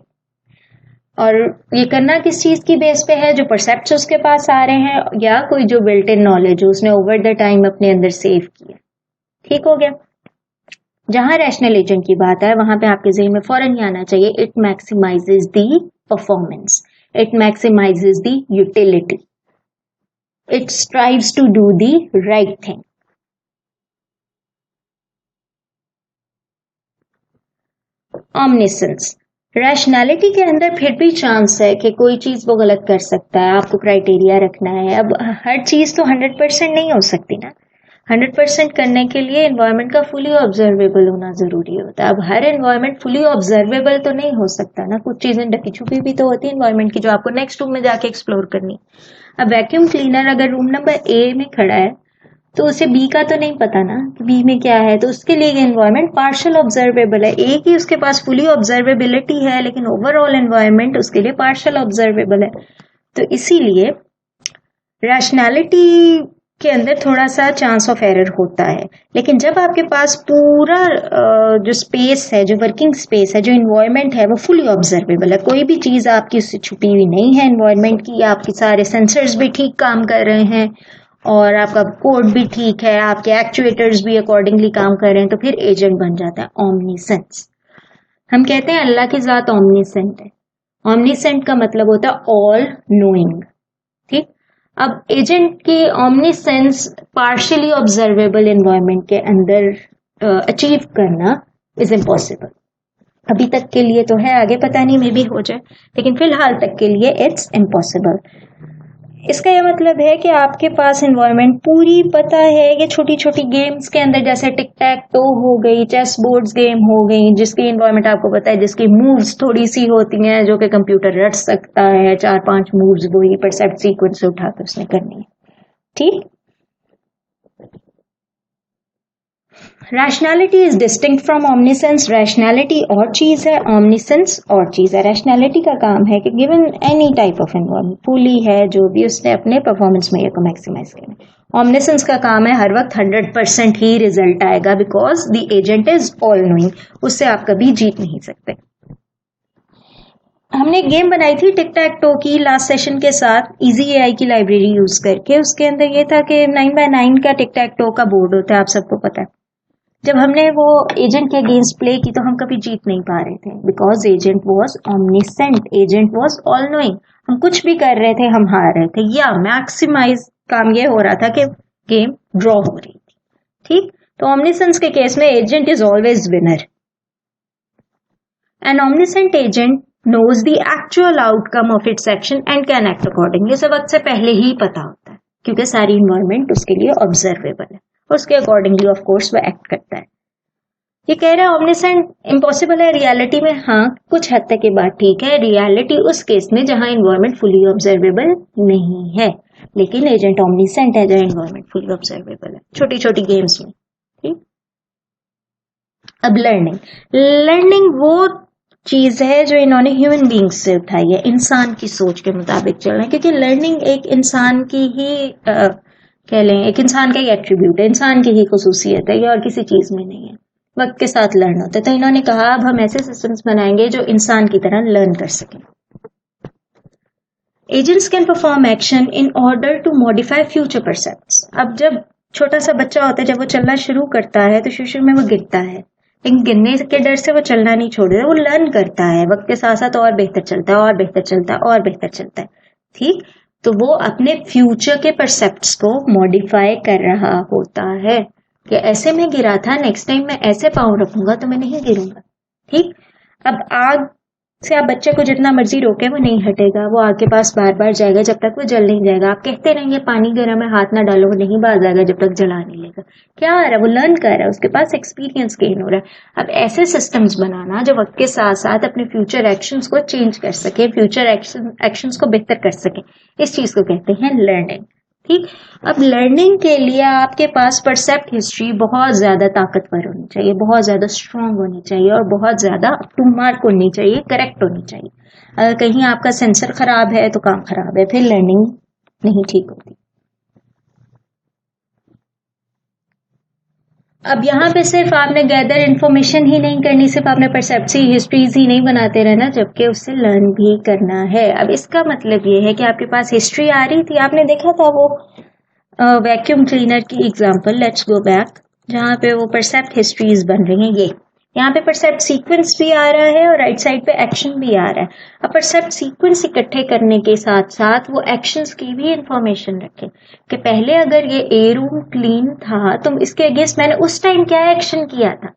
और ये करना किस चीज की बेस पे है? जो परसेप्ट्स उसके पास आ रहे हैं या कोई जो बिल्ट इन नॉलेज उसने ओवर द टाइम अपने अंदर सेव किया, ठीक हो गया। जहां रैशनल एजेंट की बात है वहां पे आपके ज़हन में फौरन ही आना चाहिए it maximizes the performance. It maximizes the utility. It strives to do the right thing. Omniscience. Rationality के अंदर फिर भी चांस है कि कोई चीज वो गलत कर सकता है, आपको क्राइटेरिया रखना है। अब हर चीज तो 100% नहीं हो सकती ना। 100% करने के लिए एनवायरनमेंट का फुली ऑब्जर्वेबल होना जरूरी होता है। अब हर एनवायरनमेंट फुली ऑब्जर्वेबल तो नहीं हो सकता ना, कुछ चीजें ढकी छुपी भी तो होती है एनवायरनमेंट की, जो आपको नेक्स्ट रूम में जाके एक्सप्लोर करनी। अब वैक्यूम क्लीनर अगर रूम नंबर ए में खड़ा है तो उसे बी का तो नहीं पता ना कि बी में क्या है, तो उसके लिए एनवायरनमेंट पार्शियल ऑब्जर्वेबल है। एक ही उसके पास फुली ऑब्जर्वेबिलिटी है, लेकिन ओवरऑल एनवायरनमेंट उसके लिए पार्शियल ऑब्जर्वेबल है। तो इसीलिए रैशनैलिटी के अंदर थोड़ा सा चांस ऑफ एरर होता है। लेकिन जब आपके पास पूरा जो स्पेस है, जो वर्किंग स्पेस है, जो इन्वायरमेंट है, वो फुली ऑब्जर्वेबल है, कोई भी चीज आपकी उससे छुपी हुई नहीं है एनवायरमेंट की, आपके सारे सेंसर्स भी ठीक काम कर रहे हैं और आपका कोड भी ठीक है, आपके एक्चुएटर्स भी अकॉर्डिंगली काम कर रहे हैं, तो फिर एजेंट बन जाता है ऑमनीसेंस। हम कहते हैं अल्लाह की जात ऑमनीसेंट है। ऑमनीसेंट का मतलब होता है ऑल नोइंग। ठीक। अब एजेंट की ऑमनीसेंस पार्शियली ऑब्जर्वेबल एनवायरनमेंट के अंदर अचीव करना इज इम्पॉसिबल। अभी तक के लिए तो है, आगे पता नहीं मे भी हो जाए, लेकिन फिलहाल तक के लिए इट्स इम्पॉसिबल। इसका यह मतलब है कि आपके पास एनवायरनमेंट पूरी पता है कि छोटी छोटी गेम्स के अंदर, जैसे टिक टैक टो हो गई, चेस बोर्ड्स गेम हो गई, जिसकी एनवायरनमेंट आपको पता है, जिसकी मूव्स थोड़ी सी होती हैं, जो कि कंप्यूटर रट सकता है, 4-5 मूव्स वही परसेप्ट सीक्वेंस से उठाकर उसने करनी है। ठीक। Rationality is distinct from omniscience. Rationality और चीज है, ऑमनीसेंस और चीज है। रैशनैलिटी का काम है कि given any type of environment, fully है जो भी, उसने अपने परफॉर्मेंस में को मैक्सिमाइज करना। ऑमनीसेंस का काम है हर वक्त 100% ही रिजल्ट आएगा, because the agent is all knowing, उससे आप कभी जीत नहीं सकते। हमने एक गेम बनाई थी टिक टैक टो की लास्ट सेशन के साथ, इजी एआई की लाइब्रेरी यूज करके। उसके अंदर ये था कि 9x9 का टिक टैक टो का बोर्ड होता है, आप सबको पता है। जब हमने वो एजेंट के अगेंस्ट प्ले की तो हम कभी जीत नहीं पा रहे थे, because agent was omniscient, agent was all knowing. हम कुछ भी कर रहे थे, हम हार रहे थे, या मैक्सिमाइज काम ये हो रहा था कि गेम ड्रॉ हो रही थी। ठीक। तो ऑमनीसेंस के केस में agent is always winner. An omniscient agent knows the actual outcome of its action and can act accordingly। उसे वक्त से पहले ही पता होता है, क्योंकि सारी इन्वायरमेंट उसके लिए ऑब्जर्वेबल है, उसके अकॉर्डिंगली ऑफ कोर्स वह एक्ट करता है। ये कह रहा है ऑमनीसेंट इम्पॉसिबल है रियलिटी में। हाँ, कुछ हद तक की बात ठीक है, रियलिटी उस केस में जहां इन्वायरमेंट फुली ऑब्जर्वेबल नहीं है, लेकिन एजेंट ऑमनीसेंट है जहां इन्वायरमेंट फुली ऑब्जर्वेबल है, छोटी छोटी गेम्स में। ठीक। अब लर्निंग वो चीज है जो इन्होंने ह्यूमन बींग्स से उठाई है, इंसान की सोच के मुताबिक चलना है, क्योंकि लर्निंग एक इंसान की ही कह लें, एक इंसान का ही एट्रीब्यूट है, इंसान की ही खुसूसियत है, ये और किसी चीज में नहीं है। वक्त के साथ लर्न होता है। तो इन्होंने कहा अब हम ऐसे सिस्टम्स बनाएंगे जो इंसान की तरह लर्न कर सकें। Agents can perform action in order to modify future percepts. अब जब छोटा सा बच्चा होता है, जब वो चलना शुरू करता है तो शुरू में वो गिरता है, लेकिन गिरने के डर से वो चलना नहीं छोड़ देता, वो लर्न करता है, वक्त के साथ साथ और बेहतर चलता है, और बेहतर चलता है, और बेहतर चलता है। ठीक। तो वो अपने फ्यूचर के परसेप्ट्स को मॉडिफाई कर रहा होता है कि ऐसे में गिरा था, नेक्स्ट टाइम मैं ऐसे पाँव रखूंगा तो मैं नहीं गिरूंगा। ठीक। अब आग से आप बच्चे को जितना मर्जी रोके वो नहीं हटेगा, वो आग के पास बार बार जाएगा जब तक वो जल नहीं जाएगा। आप कहते रहेंगे पानी गर्म है, हाथ ना डालो, वो नहीं बाज आएगा जब तक जला नहीं लेगा। क्या आ रहा है, वो लर्न कर रहा है, उसके पास एक्सपीरियंस गेन हो रहा है। अब ऐसे सिस्टम्स बनाना जो वक्त के साथ साथ अपने फ्यूचर एक्शंस को चेंज कर सके, फ्यूचर एक्शंस को बेहतर कर सके, इस चीज को कहते हैं लर्निंग। ठीक। अब लर्निंग के लिए आपके पास परसेप्ट हिस्ट्री बहुत ज्यादा ताकतवर होनी चाहिए, बहुत ज्यादा स्ट्रांग होनी चाहिए, और बहुत ज्यादा अप टू मार्क होनी चाहिए, करेक्ट होनी चाहिए। अगर कहीं आपका सेंसर खराब है तो काम खराब है, फिर लर्निंग नहीं ठीक होती। अब यहाँ पे सिर्फ आपने गैदर इन्फॉर्मेशन ही नहीं करनी, सिर्फ आपने परसेप्ट हिस्ट्रीज ही नहीं बनाते रहना, जबकि उससे लर्न भी करना है। अब इसका मतलब ये है कि आपके पास हिस्ट्री आ रही थी, आपने देखा था वो वैक्यूम क्लीनर की एग्जांपल, लेट्स गो बैक, जहाँ पे वो परसेप्ट हिस्ट्रीज बन रही हैं। ये यहाँ पे परसेप्ट सीक्वेंस भी आ रहा है और राइट साइड पे एक्शन भी आ रहा है। अब परसेप्ट सीक्वेंस इकट्ठे करने के साथ साथ वो एक्शंस की भी इंफॉर्मेशन रखे कि पहले अगर ये ए रूम क्लीन था तो इसके अगेंस्ट मैंने उस टाइम क्या एक्शन किया था।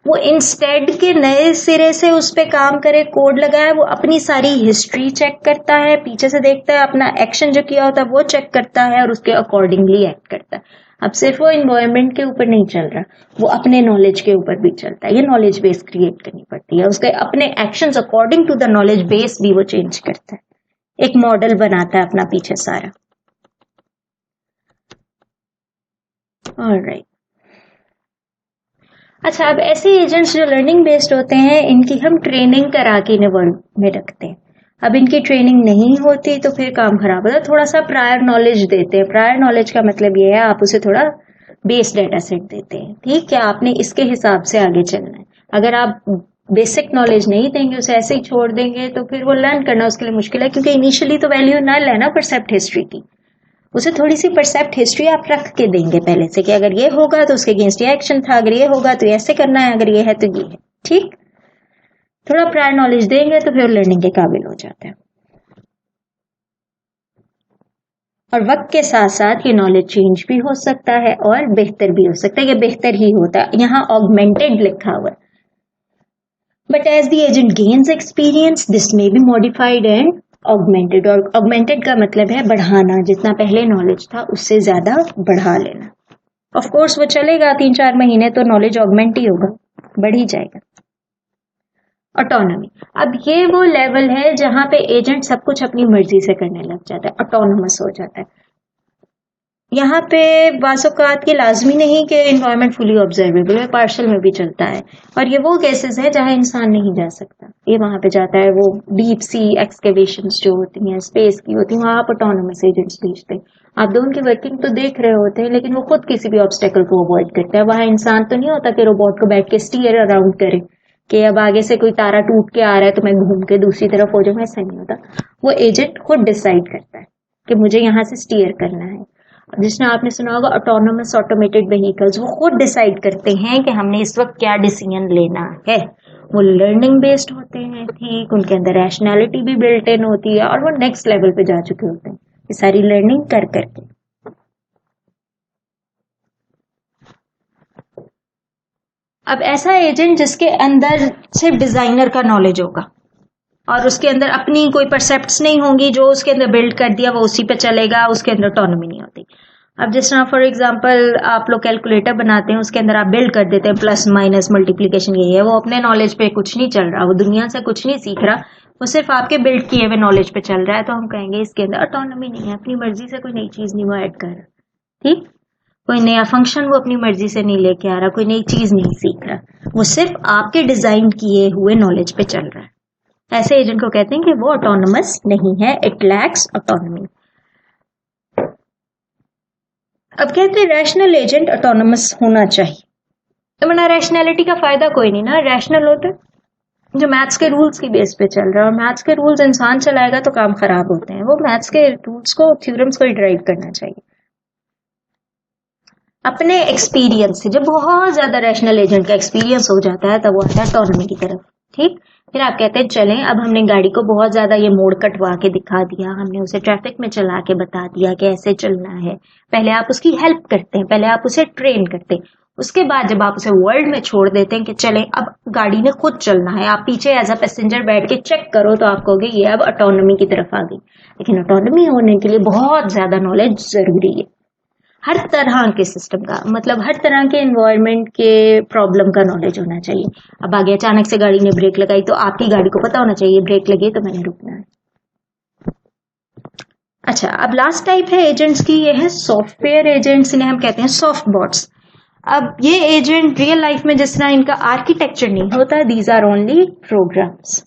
वो इंस्टेड के नए सिरे से उस पे काम करे, कोड लगाए, वो अपनी सारी हिस्ट्री चेक करता है, पीछे से देखता है, अपना एक्शन जो किया होता है वो चेक करता है और उसके अकॉर्डिंगली एक्ट करता है। अब सिर्फ वो इन्वायरमेंट के ऊपर नहीं चल रहा, वो अपने नॉलेज के ऊपर भी चलता है। ये नॉलेज बेस क्रिएट करनी पड़ती है, उसके अपने actions according to the knowledge base भी वो चेंज करता है, एक मॉडल बनाता है अपना पीछे सारा। ऑलराइट, अच्छा, अब ऐसे एजेंट्स जो लर्निंग बेस्ड होते हैं इनकी हम ट्रेनिंग करा के इन्वॉल्व में रखते हैं। अब इनकी ट्रेनिंग नहीं होती तो फिर काम खराब होता है। थोड़ा सा प्रायर नॉलेज देते हैं। प्रायर नॉलेज का मतलब ये है आप उसे थोड़ा बेस डेटा सेट देते हैं, ठीक है, आपने इसके हिसाब से आगे चलना है। अगर आप बेसिक नॉलेज नहीं देंगे, उसे ऐसे ही छोड़ देंगे तो फिर वो लर्न करना उसके लिए मुश्किल है, क्योंकि इनिशियली तो वैल्यू ना लेना परसेप्ट हिस्ट्री की, उसे थोड़ी सी परसेप्ट हिस्ट्री आप रख के देंगे पहले से कि अगर ये होगा तो उसके अगेंस्ट ये एक्शन था, अगर ये होगा तो ऐसे करना है, अगर ये है तो ये है, ठीक। थोड़ा प्रायर नॉलेज देंगे तो फिर लर्निंग के काबिल हो जाता है। और वक्त के साथ साथ ये नॉलेज चेंज भी हो सकता है और बेहतर भी हो सकता है। ये बेहतर ही होता है, यहाँ ऑगमेंटेड लिखा हुआ है। But as the agent gains experience this may be modified and augmented. और ऑगमेंटेड का मतलब है बढ़ाना, जितना पहले नॉलेज था उससे ज्यादा बढ़ा लेना। ऑफ कोर्स वो चलेगा 3-4 महीने तो नॉलेज ऑगमेंट ही होगा, बढ़ ही जाएगा। ऑटोनॉमी, अब ये वो लेवल है जहां पे एजेंट सब कुछ अपनी मर्जी से करने लग जाता है, ऑटोनोमस हो जाता है। यहाँ पे वासोकात की लाजमी नहीं कि इन्वायरमेंट फुली ऑब्जर्वेबल है, पार्शल में भी चलता है। और ये वो केसेस है जहां इंसान नहीं जा सकता, ये वहां पे जाता है। वो डीप सी एक्सकेवेशंस जो होती हैं, स्पेस की होती हैं, वहां आप ऑटोनोमस एजेंट्स भेजते हैं। आप दोनों की वर्किंग तो देख रहे होते हैं लेकिन वो खुद किसी भी ऑब्स्टेकल को अवॉइड करता है। वहां इंसान तो नहीं होता कि रोबोट को बैठ के स्टीयर अराउंड करे कि अब आगे से कोई तारा टूट के आ रहा है तो मैं घूम के दूसरी तरफ हो जाऊं, ऐसा नहीं होता। वो एजेंट खुद डिसाइड करता है कि मुझे यहाँ से स्टीयर करना है। जिसने आपने सुना होगा ऑटोनोमस ऑटोमेटेड व्हीकल्स, वो खुद डिसाइड करते हैं कि हमने इस वक्त क्या डिसीजन लेना है। वो लर्निंग बेस्ड होते हैं, ठीक, उनके अंदर रैशनैलिटी भी बिल्ट इन होती है और वो नेक्स्ट लेवल पे जा चुके होते हैं ये सारी लर्निंग कर करके। अब ऐसा एजेंट जिसके अंदर सिर्फ डिजाइनर का नॉलेज होगा और उसके अंदर अपनी कोई परसेप्ट्स नहीं होंगी, जो उसके अंदर बिल्ड कर दिया वो उसी पे चलेगा, उसके अंदर ऑटोनॉमी नहीं होती। अब जिस तरह फॉर एग्जांपल आप लोग कैलकुलेटर बनाते हैं, उसके अंदर आप बिल्ड कर देते हैं प्लस माइनस मल्टीप्लिकेशन, ये है, वो अपने नॉलेज पे कुछ नहीं चल रहा, वो दुनिया से कुछ नहीं सीख रहा, वो सिर्फ आपके बिल्ड किए हुए नॉलेज पे चल रहा है, तो हम कहेंगे इसके अंदर ऑटोनॉमी नहीं है, अपनी मर्जी से कोई नई चीज नहीं वो ऐड कर रहा, ठीक। कोई नया फंक्शन वो अपनी मर्जी से नहीं लेके आ रहा, कोई नई चीज नहीं सीख रहा, वो सिर्फ आपके डिजाइन किए हुए नॉलेज पे चल रहा है। ऐसे एजेंट को कहते हैं कि वो ऑटोनोमस नहीं है, इट लैक्स ऑटोनॉमी। अब कहते हैं रैशनल एजेंट ऑटोनोमस होना चाहिए, वरना रैशनैलिटी का फायदा कोई नहीं ना। रैशनल होता है जो मैथ्स के रूल्स की बेस पे चल रहा है, और मैथ्स के रूल्स इंसान चलाएगा तो काम खराब होते हैं। वो मैथ्स के रूल्स को, थ्योरम्स को ड्राइव करना चाहिए अपने एक्सपीरियंस से। जब बहुत ज्यादा रैशनल एजेंट का एक्सपीरियंस हो जाता है तब वो आता है ऑटोनॉमी की तरफ, ठीक। फिर आप कहते हैं चलें, अब हमने गाड़ी को बहुत ज्यादा ये मोड़ कटवा के दिखा दिया, हमने उसे ट्रैफिक में चला के बता दिया कि ऐसे चलना है। पहले आप उसकी हेल्प करते हैं, पहले आप उसे ट्रेन करते हैं, उसके बाद जब आप उसे वर्ल्ड में छोड़ देते हैं कि चलें अब गाड़ी ने खुद चलना है, आप पीछे एज अ पैसेंजर बैठ के चेक करो, तो आप कहोगे ये अब ऑटोनॉमी की तरफ आ गई। लेकिन ऑटोनॉमी होने के लिए बहुत ज्यादा नॉलेज जरूरी है, हर तरह के सिस्टम का, मतलब हर तरह के एनवायरनमेंट के प्रॉब्लम का नॉलेज होना चाहिए। अब आगे अचानक से गाड़ी ने ब्रेक लगाई तो आपकी गाड़ी को पता होना चाहिए ब्रेक लगी तो मैंने रुकना है। अच्छा, अब लास्ट टाइप है एजेंट्स की, ये है सॉफ्टवेयर एजेंट्स, इन्हें हम कहते हैं सॉफ्ट बॉट्स। अब ये एजेंट रियल लाइफ में जिस तरह इनका आर्किटेक्चर नहीं होता, दीज आर ओनली प्रोग्राम्स।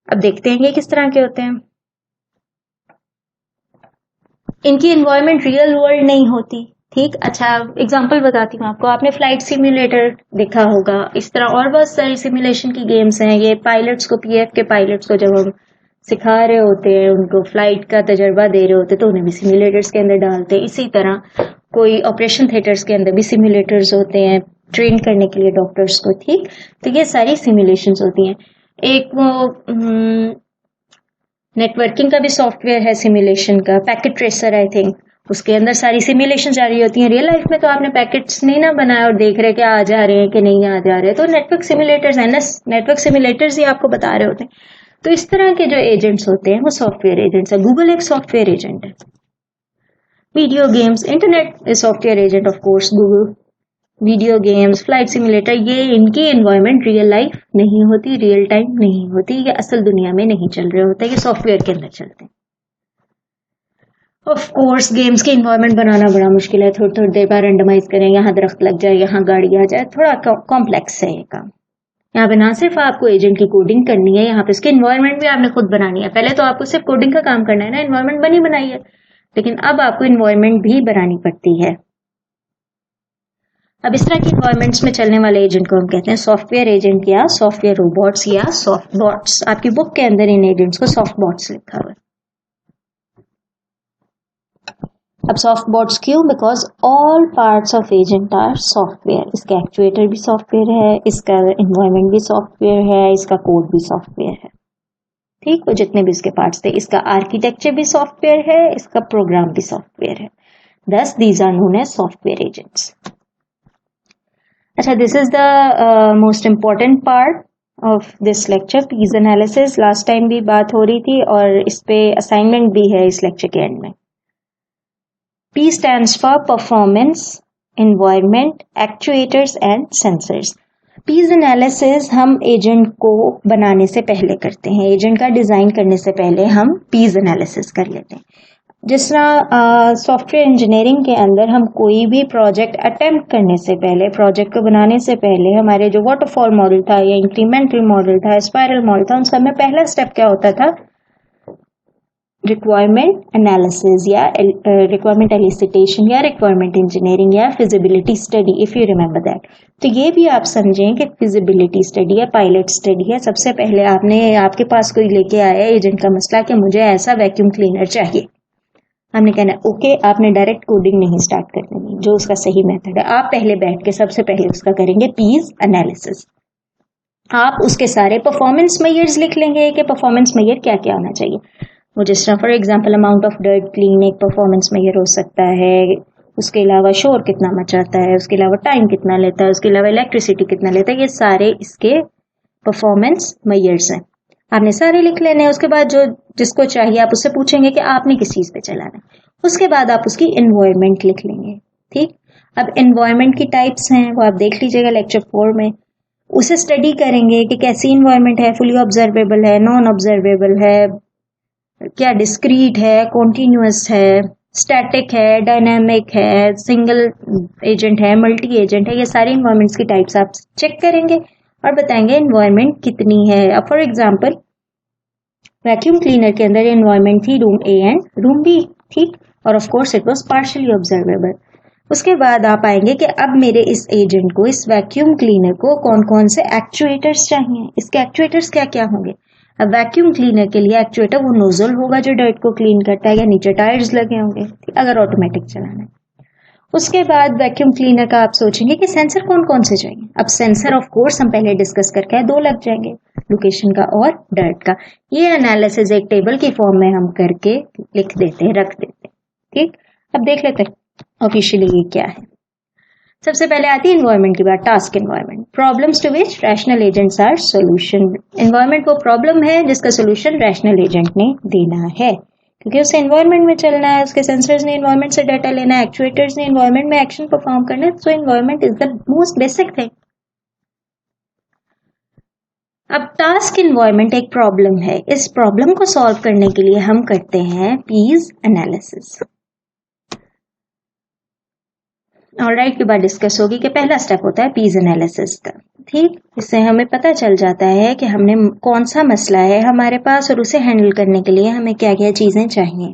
अब देखते हैं ये किस तरह के होते हैं। इनकी एनवायरनमेंट रियल वर्ल्ड नहीं होती, ठीक। अच्छा, एग्जांपल बताती हूँ आपको, आपने फ्लाइट सिम्युलेटर देखा होगा, इस तरह और बहुत सारी सिमुलेशन की गेम्स हैं। ये पायलट्स को, पीएफ के पायलट्स को जब हम सिखा रहे होते हैं, उनको फ्लाइट का तजर्बा दे रहे होते हैं, तो उन्हें भी सिम्युलेटर्स के अंदर डालते हैं। इसी तरह कोई ऑपरेशन थिएटर्स के अंदर भी सिम्युलेटर्स होते हैं, ट्रेन करने के लिए डॉक्टर्स को, ठीक। तो ये सारी सिमुलेशंस होती हैं। एक वो नेटवर्किंग का भी सॉफ्टवेयर है सिमुलेशन का, पैकेट ट्रेसर आई थिंक, उसके अंदर सारी सिमुलेशन जा रही होती हैं। रियल लाइफ में तो आपने पैकेट्स नहीं ना बनाया और देख रहे कि आ जा रहे हैं कि नहीं आ जा रहे, तो नेटवर्क सिमुलेटर्स है ना, नेटवर्क सिमुलेटर्स ही आपको बता रहे होते हैं। तो इस तरह के जो एजेंट्स होते हैं वो सॉफ्टवेयर एजेंट्स है। गूगल एक सॉफ्टवेयर एजेंट है। Video games, internet software agent of course, Google. Video games, flight simulator, ये इनकी एनवायरनमेंट रियल लाइफ नहीं होती, रियल टाइम नहीं होती, ये असल दुनिया में नहीं चल रहे होते, ये सॉफ्टवेयर के अंदर चलते हैं। ऑफ कोर्स गेम्स के एनवायरनमेंट बनाना बड़ा मुश्किल है, थोड़ी थोड़ी देर बाद रेंडमाइज करें, यहाँ दरख्त लग जाए, यहाँ गाड़ी आ जाए, थोड़ा कॉम्प्लेक्स है ये काम। यहाँ पे ना सिर्फ आपको एजेंट की कोडिंग करनी है, यहाँ पे उसकी एनवायरनमेंट भी आपने खुद बनानी है। पहले तो आपको सिर्फ कोडिंग का काम करना है ना, एनवायरनमेंट बनी बनाई है, लेकिन अब आपको एनवायरनमेंट भी बनानी पड़ती है। अब इस तरह की एनवायरनमेंट्स में चलने वाले एजेंट को हम कहते हैं सॉफ्टवेयर एजेंट या सॉफ्टवेयर रोबोट्स या सॉफ्ट बॉट्स। आपकी बुक के अंदर इन एजेंट्स को सॉफ्ट बॉट्स लिखा हुआ है। अब सॉफ्ट बॉट्स क्यों? Because all parts of agent are software. इसका एक्चुएटर भी सॉफ्टवेयर है, इसका एनवायरनमेंट भी सॉफ्टवेयर है, इसका कोड भी सॉफ्टवेयर है, ठीक। वो जितने भी इसके पार्ट्स थे, इसका आर्किटेक्चर भी सॉफ्टवेयर है, इसका प्रोग्राम भी सॉफ्टवेयर है। Thus these are known as software agents. अच्छा, this is the most important part of this lecture, PEAS analysis. Last time भी बात हो रही थी और इस पे असाइनमेंट भी है इस लेक्चर के एंड में। P stands for performance, environment, actuators and sensors. P's analysis हम एजेंट को बनाने से पहले करते हैं, एजेंट का डिजाइन करने से पहले हम P's analysis कर लेते हैं। जिस तरह सॉफ्टवेयर इंजीनियरिंग के अंदर हम कोई भी प्रोजेक्ट अटेम्प्ट करने से पहले, प्रोजेक्ट को बनाने से पहले हमारे जो वाटरफॉल मॉडल था या इंक्रीमेंटल मॉडल था, स्पाइरल मॉडल था, उन सब में पहला स्टेप क्या होता था? रिक्वायरमेंट एनालिसिस या रिक्वायरमेंट एलिसिटेशन या रिक्वायरमेंट इंजीनियरिंग या feasibility study, if you remember that. तो ये भी आप समझें कि फिजिबिलिटी स्टडी या पायलट स्टडी है। सबसे पहले आपके पास कोई लेके आया एजेंट का मसला कि मुझे ऐसा वैक्यूम क्लीनर चाहिए, हमने कहना ओके, आपने डायरेक्ट कोडिंग नहीं स्टार्ट कर देनी, जो उसका सही मेथड है आप पहले बैठ के सबसे पहले उसका करेंगे पीस एनालिसिस। आप उसके सारे परफॉर्मेंस मेजर्स लिख लेंगे कि परफॉर्मेंस मेजर क्या क्या होना चाहिए। वो जिस तरह for example amount of dirt clean एक परफॉर्मेंस मेजर हो सकता है, उसके अलावा शोर कितना मचाता है, उसके अलावा टाइम कितना लेता है, उसके अलावा इलेक्ट्रिसिटी कितना लेता है, ये सारे इसके परफॉर्मेंस मेजर्स हैं। आपने सारे लिख लेने हैं। उसके बाद जो जिसको चाहिए आप उससे पूछेंगे कि आपने किस चीज पे चलाना है। उसके बाद आप उसकी एनवायरनमेंट लिख लेंगे, ठीक। अब एनवायरनमेंट की टाइप्स हैं, वो आप देख लीजिएगा लेक्चर 4 में। उसे स्टडी करेंगे कि कैसी एनवायरनमेंट है, फुली ऑब्जर्वेबल है, नॉन ऑब्जर्वेबल है, क्या डिस्क्रीट है, कॉन्टिन्यूअस है, स्टैटिक है, डायनामिक है, सिंगल एजेंट है, मल्टी एजेंट है। ये सारी एनवायरनमेंट्स की टाइप्स आप चेक करेंगे और बताएंगे एनवायरनमेंट कितनी है। अब फॉर एग्जांपल वैक्यूम क्लीनर के अंदर एनवायरनमेंट थी room A and room B, ठीक, और of course it was partially observable. उसके बाद आप आएंगे कि अब मेरे इस एजेंट को, इस वैक्यूम क्लीनर को कौन कौन से एक्चुएटर्स चाहिए, इसके एक्चुएटर्स क्या क्या होंगे। अब वैक्यूम क्लीनर के लिए एक्चुएटर वो नोजल होगा जो डर्ट को क्लीन करता है, या नीचे टायर्स लगे होंगे अगर ऑटोमेटिक चलाना है। उसके बाद वैक्यूम क्लीनर का आप सोचेंगे कि सेंसर कौन कौन से चाहिए। अब सेंसर ऑफ कोर्स हम पहले डिस्कस करके आए, 2 लग जाएंगे, लोकेशन का और डर्ट का। ये एनालिसिस एक टेबल की फॉर्म में हम करके लिख देते हैं, रख देते हैं, ठीक। अब देख लेते हैं ऑफिशियली ये क्या है। सबसे पहले आती है एनवायरनमेंट की बात, task environment, problems to which rational agents are solution. Environment वो प्रॉब्लम है जिसका सॉल्यूशन रैशनल एजेंट ने देना है, क्योंकि उसे एनवायरनमेंट में चलना है, उसके सेंसर्स ने एनवायरनमेंट से डाटा लेना है, एक्चुएटर्स ने एनवायरनमेंट में एक्शन परफॉर्म करना है। So environment is the most basic thing. अब टास्क एनवायरनमेंट एक प्रॉब्लम है, इस प्रॉब्लम को सॉल्व करने के लिए हम करते हैं पीस एनालिसिस। ऑलराइट के बाद डिस्कस होगी कि पहला स्टेप होता है पीस एनालिसिस का, ठीक। इससे हमें पता चल जाता है कि हमने कौन सा मसला है हमारे पास और उसे हैंडल करने के लिए हमें क्या क्या चीजें चाहिए।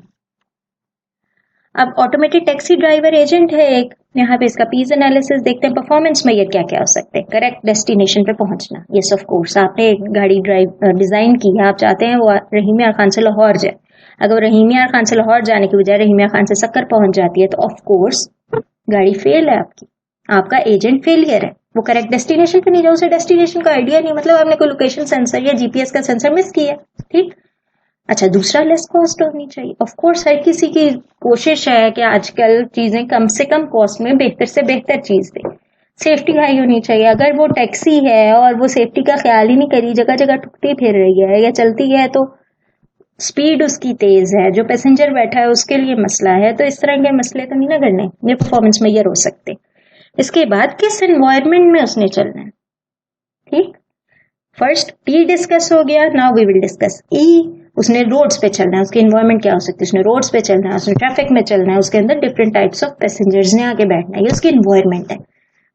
अब ऑटोमेटेड टैक्सी ड्राइवर एजेंट है एक, यहाँ पे इसका पीस एनालिसिस देखते हैं। परफॉर्मेंस में ये क्या क्या हो सकते हैं, करेक्ट डेस्टिनेशन पे पहुंचना, यस ऑफ कोर्स। आपने एक गाड़ी डिजाइन की है, आप चाहते हैं वो रहीम यार खान से लाहौर जाए। अगर रहीम यार खान से लाहौर जाने की बजाय रहीम यार खान से सक्कर पहुंच जाती है तो ऑफ कोर्स गाड़ी फेल है, आपका एजेंट फेलियर है। वो करेक्ट डेस्टिनेशन पे नहीं जाए, उसे डेस्टिनेशन का आइडिया नहीं, मतलब आपने कोई लोकेशन सेंसर या जीपीएस का सेंसर मिस किया, ठीक। अच्छा, दूसरा लेस कॉस्ट होनी चाहिए। ऑफ कोर्स हर किसी की कोशिश है कि आजकल चीजें कम से कम कॉस्ट में बेहतर से बेहतर चीज दे। सेफ्टी हाई होनी चाहिए। अगर वो टैक्सी है और वो सेफ्टी का ख्याल ही नहीं करी, जगह जगह ठुकती फिर रही है या चलती है, तो स्पीड उसकी तेज है, जो पैसेंजर बैठा है उसके लिए मसला है, तो इस तरह के मसले तो नहीं ना करने, ये परफॉर्मेंस में ये हो सकते। इसके बाद किस एनवायरनमेंट में उसने चलना है, ठीक। फर्स्ट टी डिस्कस हो गया, नाउ वी विल डिस्कस ई। उसने रोड्स पे चलना है, उसकी एनवायरनमेंट क्या हो सकती है, उसने रोड्स पे चलना है, उसने ट्रैफिक में चलना है, उसके अंदर डिफरेंट टाइप्स ऑफ पैसेंजर्स ने आके बैठना है, ये उसकी एनवायरनमेंट है।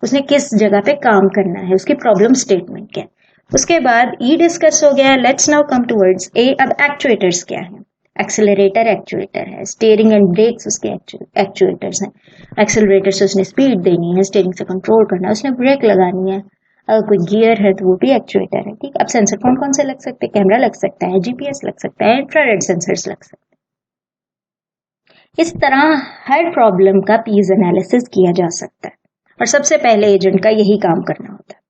उसने किस जगह पे काम करना है, उसकी प्रॉब्लम स्टेटमेंट क्या है। उसके बाद ई डिस्कस हो गया, let's now come towards a. अब एक्चुएटर्स क्या है, एक्सेलरेटर एक्चुएटर है, स्टीयरिंग एंड ब्रेक्स उसके एक्चुएटर्स हैं। एक्सेलरेटर से उसने स्पीड देनी है, स्टीयरिंग से कंट्रोल करना है, उसने ब्रेक लगानी है, अगर कोई गियर है तो वो भी एक्चुएटर है, ठीक। अब सेंसर कौन कौन से लग सकते हैं, कैमरा लग सकता है, जीपीएस लग सकता है, इंफ्रारेड सेंसर्स लग सकते हैं। इस तरह हर प्रॉब्लम का पीस एनालिसिस किया जा सकता है और सबसे पहले एजेंट का यही काम करना होता है,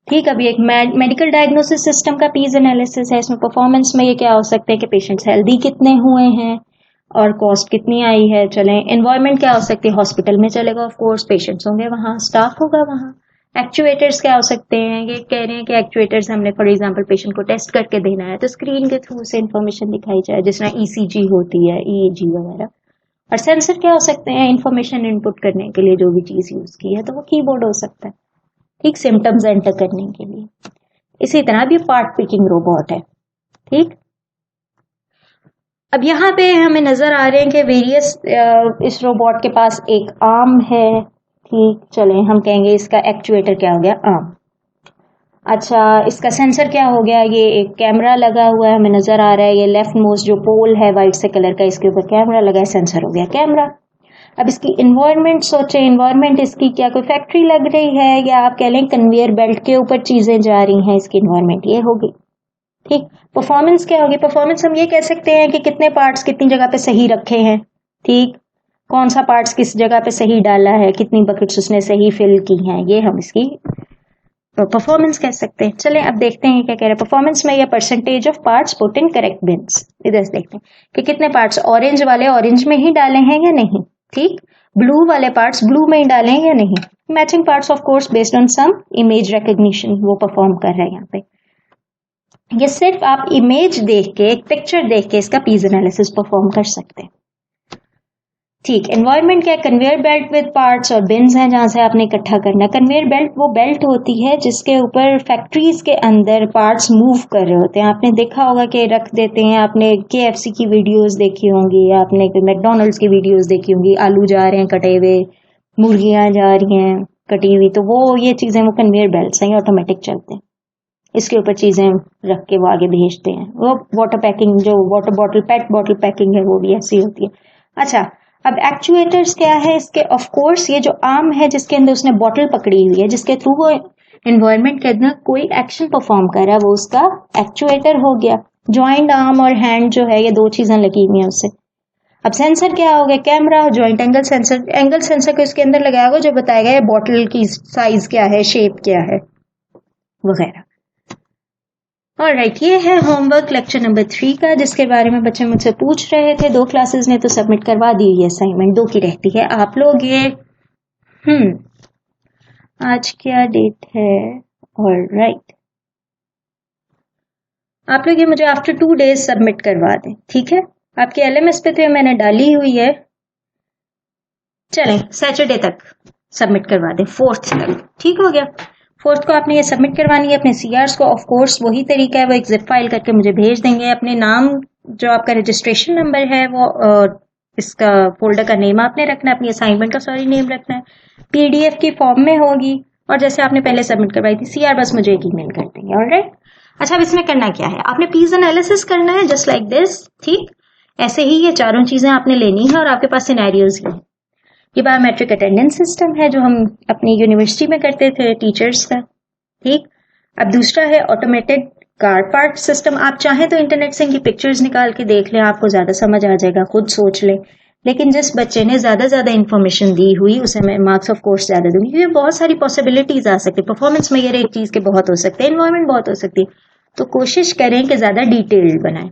ठीक। अभी एक मेडिकल डायग्नोसिस सिस्टम का पीस एनालिसिस है। इसमें परफॉर्मेंस में ये क्या हो सकते हैं कि पेशेंट्स हेल्दी कितने हुए हैं और कॉस्ट कितनी आई है। चलें, एनवायरनमेंट क्या हो सकती है, हॉस्पिटल में चलेगा, ऑफ कोर्स पेशेंट्स होंगे वहां, स्टाफ होगा वहां। एक्चुएटर्स क्या हो सकते हैं, ये कह रहे हैं कि एक्चुएटर्स हमने फॉर एग्जांपल पेशेंट को टेस्ट करके देना है तो स्क्रीन के थ्रू से इंफॉर्मेशन दिखाई जाए, जिस तरह ईसीजी होती है, ईईजी वगैरह। और सेंसर क्या हो सकते हैं, इंफॉर्मेशन इनपुट करने के लिए जो भी चीज यूज की है, तो वो कीबोर्ड हो सकता है, ठीक, सिम्टम्स एंटर करने के लिए। इसी तरह भी पार्ट पिकिंग रोबोट है, ठीक। अब यहाँ पे हमें नजर आ रहे हैं कि वेरियस इस रोबोट के पास एक आर्म है, ठीक। चलें, हम कहेंगे इसका एक्चुएटर क्या हो गया, आर्म। अच्छा, इसका सेंसर क्या हो गया, ये एक कैमरा लगा हुआ है, हमें नजर आ रहा है, ये लेफ्ट मोस्ट जो पोल है वाइट से कलर का, इसके ऊपर कैमरा लगा है, सेंसर हो गया कैमरा। अब इसकी इन्वायरमेंट सोचे, इन्वायरमेंट इसकी क्या कोई फैक्ट्री लग रही है या आप कह लें कन्वेयर बेल्ट के ऊपर चीजें जा रही हैं, इसकी इन्वायरमेंट ये होगी, ठीक। परफॉर्मेंस क्या होगी, परफॉर्मेंस हम ये कह सकते हैं कि कितने पार्ट्स कितनी जगह पे सही रखे हैं, ठीक। कौन सा पार्ट्स किस जगह पे सही डाला है, कितनी बकेट्स उसने सही फिल की हैं, ये हम इसकी परफॉर्मेंस कह सकते हैं। चलें अब देखते हैं क्या कह रहे हैं परफॉर्मेंस में, या percentage of parts put in correct beans. इधर देखते हैं कि कितने पार्ट्स ऑरेंज वाले ऑरेंज में ही डाले हैं या नहीं, ठीक। ब्लू वाले पार्ट्स ब्लू में ही डाले हैं या नहीं। Matching parts of course based on some image recognition वो परफॉर्म कर रहे हैं यहाँ पे। ये सिर्फ आप इमेज देख के, एक पिक्चर देख के इसका पीस एनालिसिस परफॉर्म कर सकते हैं, ठीक। एनवायरनमेंट क्या है, कन्वेयर बेल्ट विद पार्ट्स और बिन्स हैं जहां से आपने इकट्ठा करना है। कन्वेयर बेल्ट वो बेल्ट होती है जिसके ऊपर फैक्ट्रीज के अंदर पार्ट्स मूव कर रहे होते हैं। आपने देखा होगा कि रख देते हैं, आपने केएफसी की वीडियोस देखी होंगी, आपने मैकडोनल्ड्स की वीडियोस देखी होंगी, आलू जा रहे हैं कटे हुए, मुर्गियां जा रही हैं कटी हुई, तो वो ये चीजें वो कन्वेयर बेल्ट हैं, ऑटोमेटिक चलते हैं, इसके ऊपर चीजें रख के वो आगे भेजते हैं। वो वाटर पैकिंग, जो वाटर बॉटल पेट बॉटल पैकिंग है वो भी ऐसी होती है। अच्छा, अब एक्चुएटर्स क्या है इसके, ऑफ कोर्स ये जो आर्म है जिसके अंदर उसने बॉटल पकड़ी हुई है, जिसके थ्रू वो एनवायरनमेंट के अंदर कोई एक्शन परफॉर्म कर रहा है, वो उसका एक्चुएटर हो गया। जॉइंट आर्म और हैंड जो है ये दो चीजें लगी हुई हैं उससे। अब सेंसर क्या हो गया, camera, joint angle sensor. Angle sensor को इसके अंदर लगाया होगा जो बताएगा ये बॉटल की साइज क्या है, शेप क्या है वगैरह। ऑलराइट, ये है होमवर्क लेक्चर नंबर 3 का, जिसके बारे में बच्चे मुझसे पूछ रहे थे। 2 क्लासेस ने तो सबमिट करवा दी, ये असाइनमेंट 2 की रहती है। आप लोग ये आज क्या डेट है, ऑलराइट, आप लोग ये मुझे आफ्टर 2 डेज सबमिट करवा दें, ठीक है। आपके एलएमएस पे तो मैंने डाली हुई है, चलें सैटरडे तक सबमिट करवा दें, 4th तक, ठीक हो गया। 4th को आपने ये सबमिट करवानी है अपने सीआर्स को। ऑफ कोर्स वही तरीका है, वो एक जिप फाइल करके मुझे भेज देंगे। अपने नाम, जो आपका रजिस्ट्रेशन नंबर है वो इसका फोल्डर का नेम आपने रखना है, अपनी असाइनमेंट का नेम रखना है, पीडीएफ की फॉर्म में होगी और जैसे आपने पहले सबमिट करवाई थी। सीआर बस मुझे एक ईमेल कर देंगे, ऑलराइट। अच्छा, अब इसमें करना क्या है, आपने पीस एनालिसिस करना है जस्ट लाइक दिस, ठीक। ऐसे ही ये चारों चीजें आपने लेनी है और आपके पास सिनेरियोज ही है। ये बायोमेट्रिक अटेंडेंस सिस्टम है जो हम अपनी यूनिवर्सिटी में करते थे टीचर्स का, ठीक। अब दूसरा है ऑटोमेटेड कार पार्ट सिस्टम। आप चाहें तो इंटरनेट से इनकी पिक्चर्स निकाल के देख लें, आपको ज्यादा समझ आ जाएगा, खुद सोच लें। लेकिन जिस बच्चे ने ज़्यादा इन्फॉर्मेशन दी हुई उसे मैं मार्क्स ऑफ कोर्स ज़्यादा दूंगी, क्योंकि बहुत सारी पॉसिबिलिटीज आ सकती है, परफॉर्मेंस मेजर एक चीज़ के बहुत हो सकते हैं, इन्वायरमेंट बहुत हो सकती है, तो कोशिश करें कि ज़्यादा डिटेल्ड बनाएं।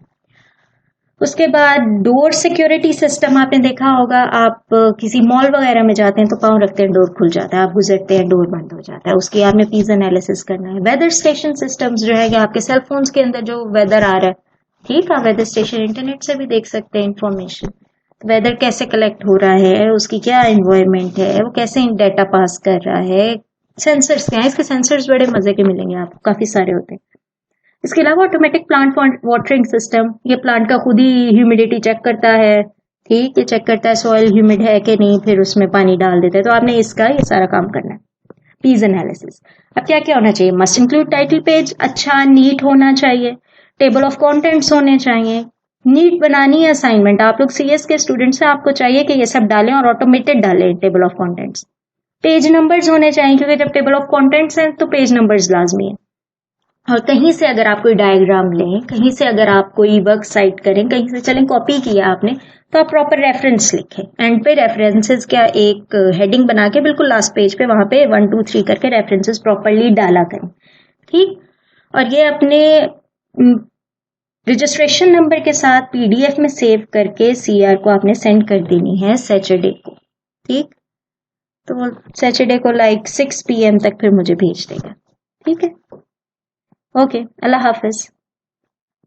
उसके बाद डोर सिक्योरिटी सिस्टम आपने देखा होगा, आप किसी मॉल वगैरह में जाते हैं तो पाँव रखते हैं डोर खुल जाता है, आप गुजरते हैं डोर बंद हो जाता है, उसकी आपने पीस एनालिसिस करना है। वेदर स्टेशन सिस्टम्स जो है कि आपके सेल फोन्स के अंदर जो वेदर आ रहा है, ठीक है, वेदर स्टेशन इंटरनेट से भी देख सकते हैं इंफॉर्मेशन, वेदर कैसे कलेक्ट हो रहा है, उसकी क्या एनवायरमेंट है, वो कैसे डाटा पास कर रहा है, सेंसर्स क्या है, इसके सेंसर्स बड़े मजे के मिलेंगे आपको, काफी सारे होते हैं। इसके अलावा ऑटोमेटिक प्लांट वाटरिंग सिस्टम, ये प्लांट का खुद ही ह्यूमिडिटी चेक करता है, ठीक है, चेक करता है सॉइल ह्यूमिड है कि नहीं, फिर उसमें पानी डाल देता है। तो आपने इसका ये सारा काम करना है। पीस एनालिसिस, अब क्या क्या होना चाहिए, मस्ट इंक्लूड टाइटल पेज, अच्छा नीट होना चाहिए, टेबल ऑफ कंटेंट्स होने चाहिए, नीट बनानी है असाइनमेंट, आप लोग सीएस के स्टूडेंट्स हैं, आपको चाहिए कि ये सब डालें और ऑटोमेटेड डालें table of contents. Page numbers होने चाहिए, क्योंकि जब टेबल ऑफ कंटेंट्स हैं तो पेज नंबर्स लाजमी है। और कहीं से अगर आप कोई डायग्राम लें, कहीं से अगर आप कोई वर्क साइट करें, कहीं से चलें कॉपी किया आपने, तो आप प्रॉपर रेफरेंस लिखें, एंड पे रेफरेंसेस क्या एक हेडिंग बना के बिल्कुल लास्ट पेज पे वहां पे 1 2 3 करके रेफरेंसेस प्रॉपरली डाला करें, ठीक। और ये अपने रजिस्ट्रेशन नंबर के साथ पीडीएफ में सेव करके सीआर को आपने सेंड कर देनी है सैटरडे को, ठीक। तो सैटरडे को लाइक 6 PM तक फिर मुझे भेज देगा, ठीक है। ओके, अल्लाह हाफिज।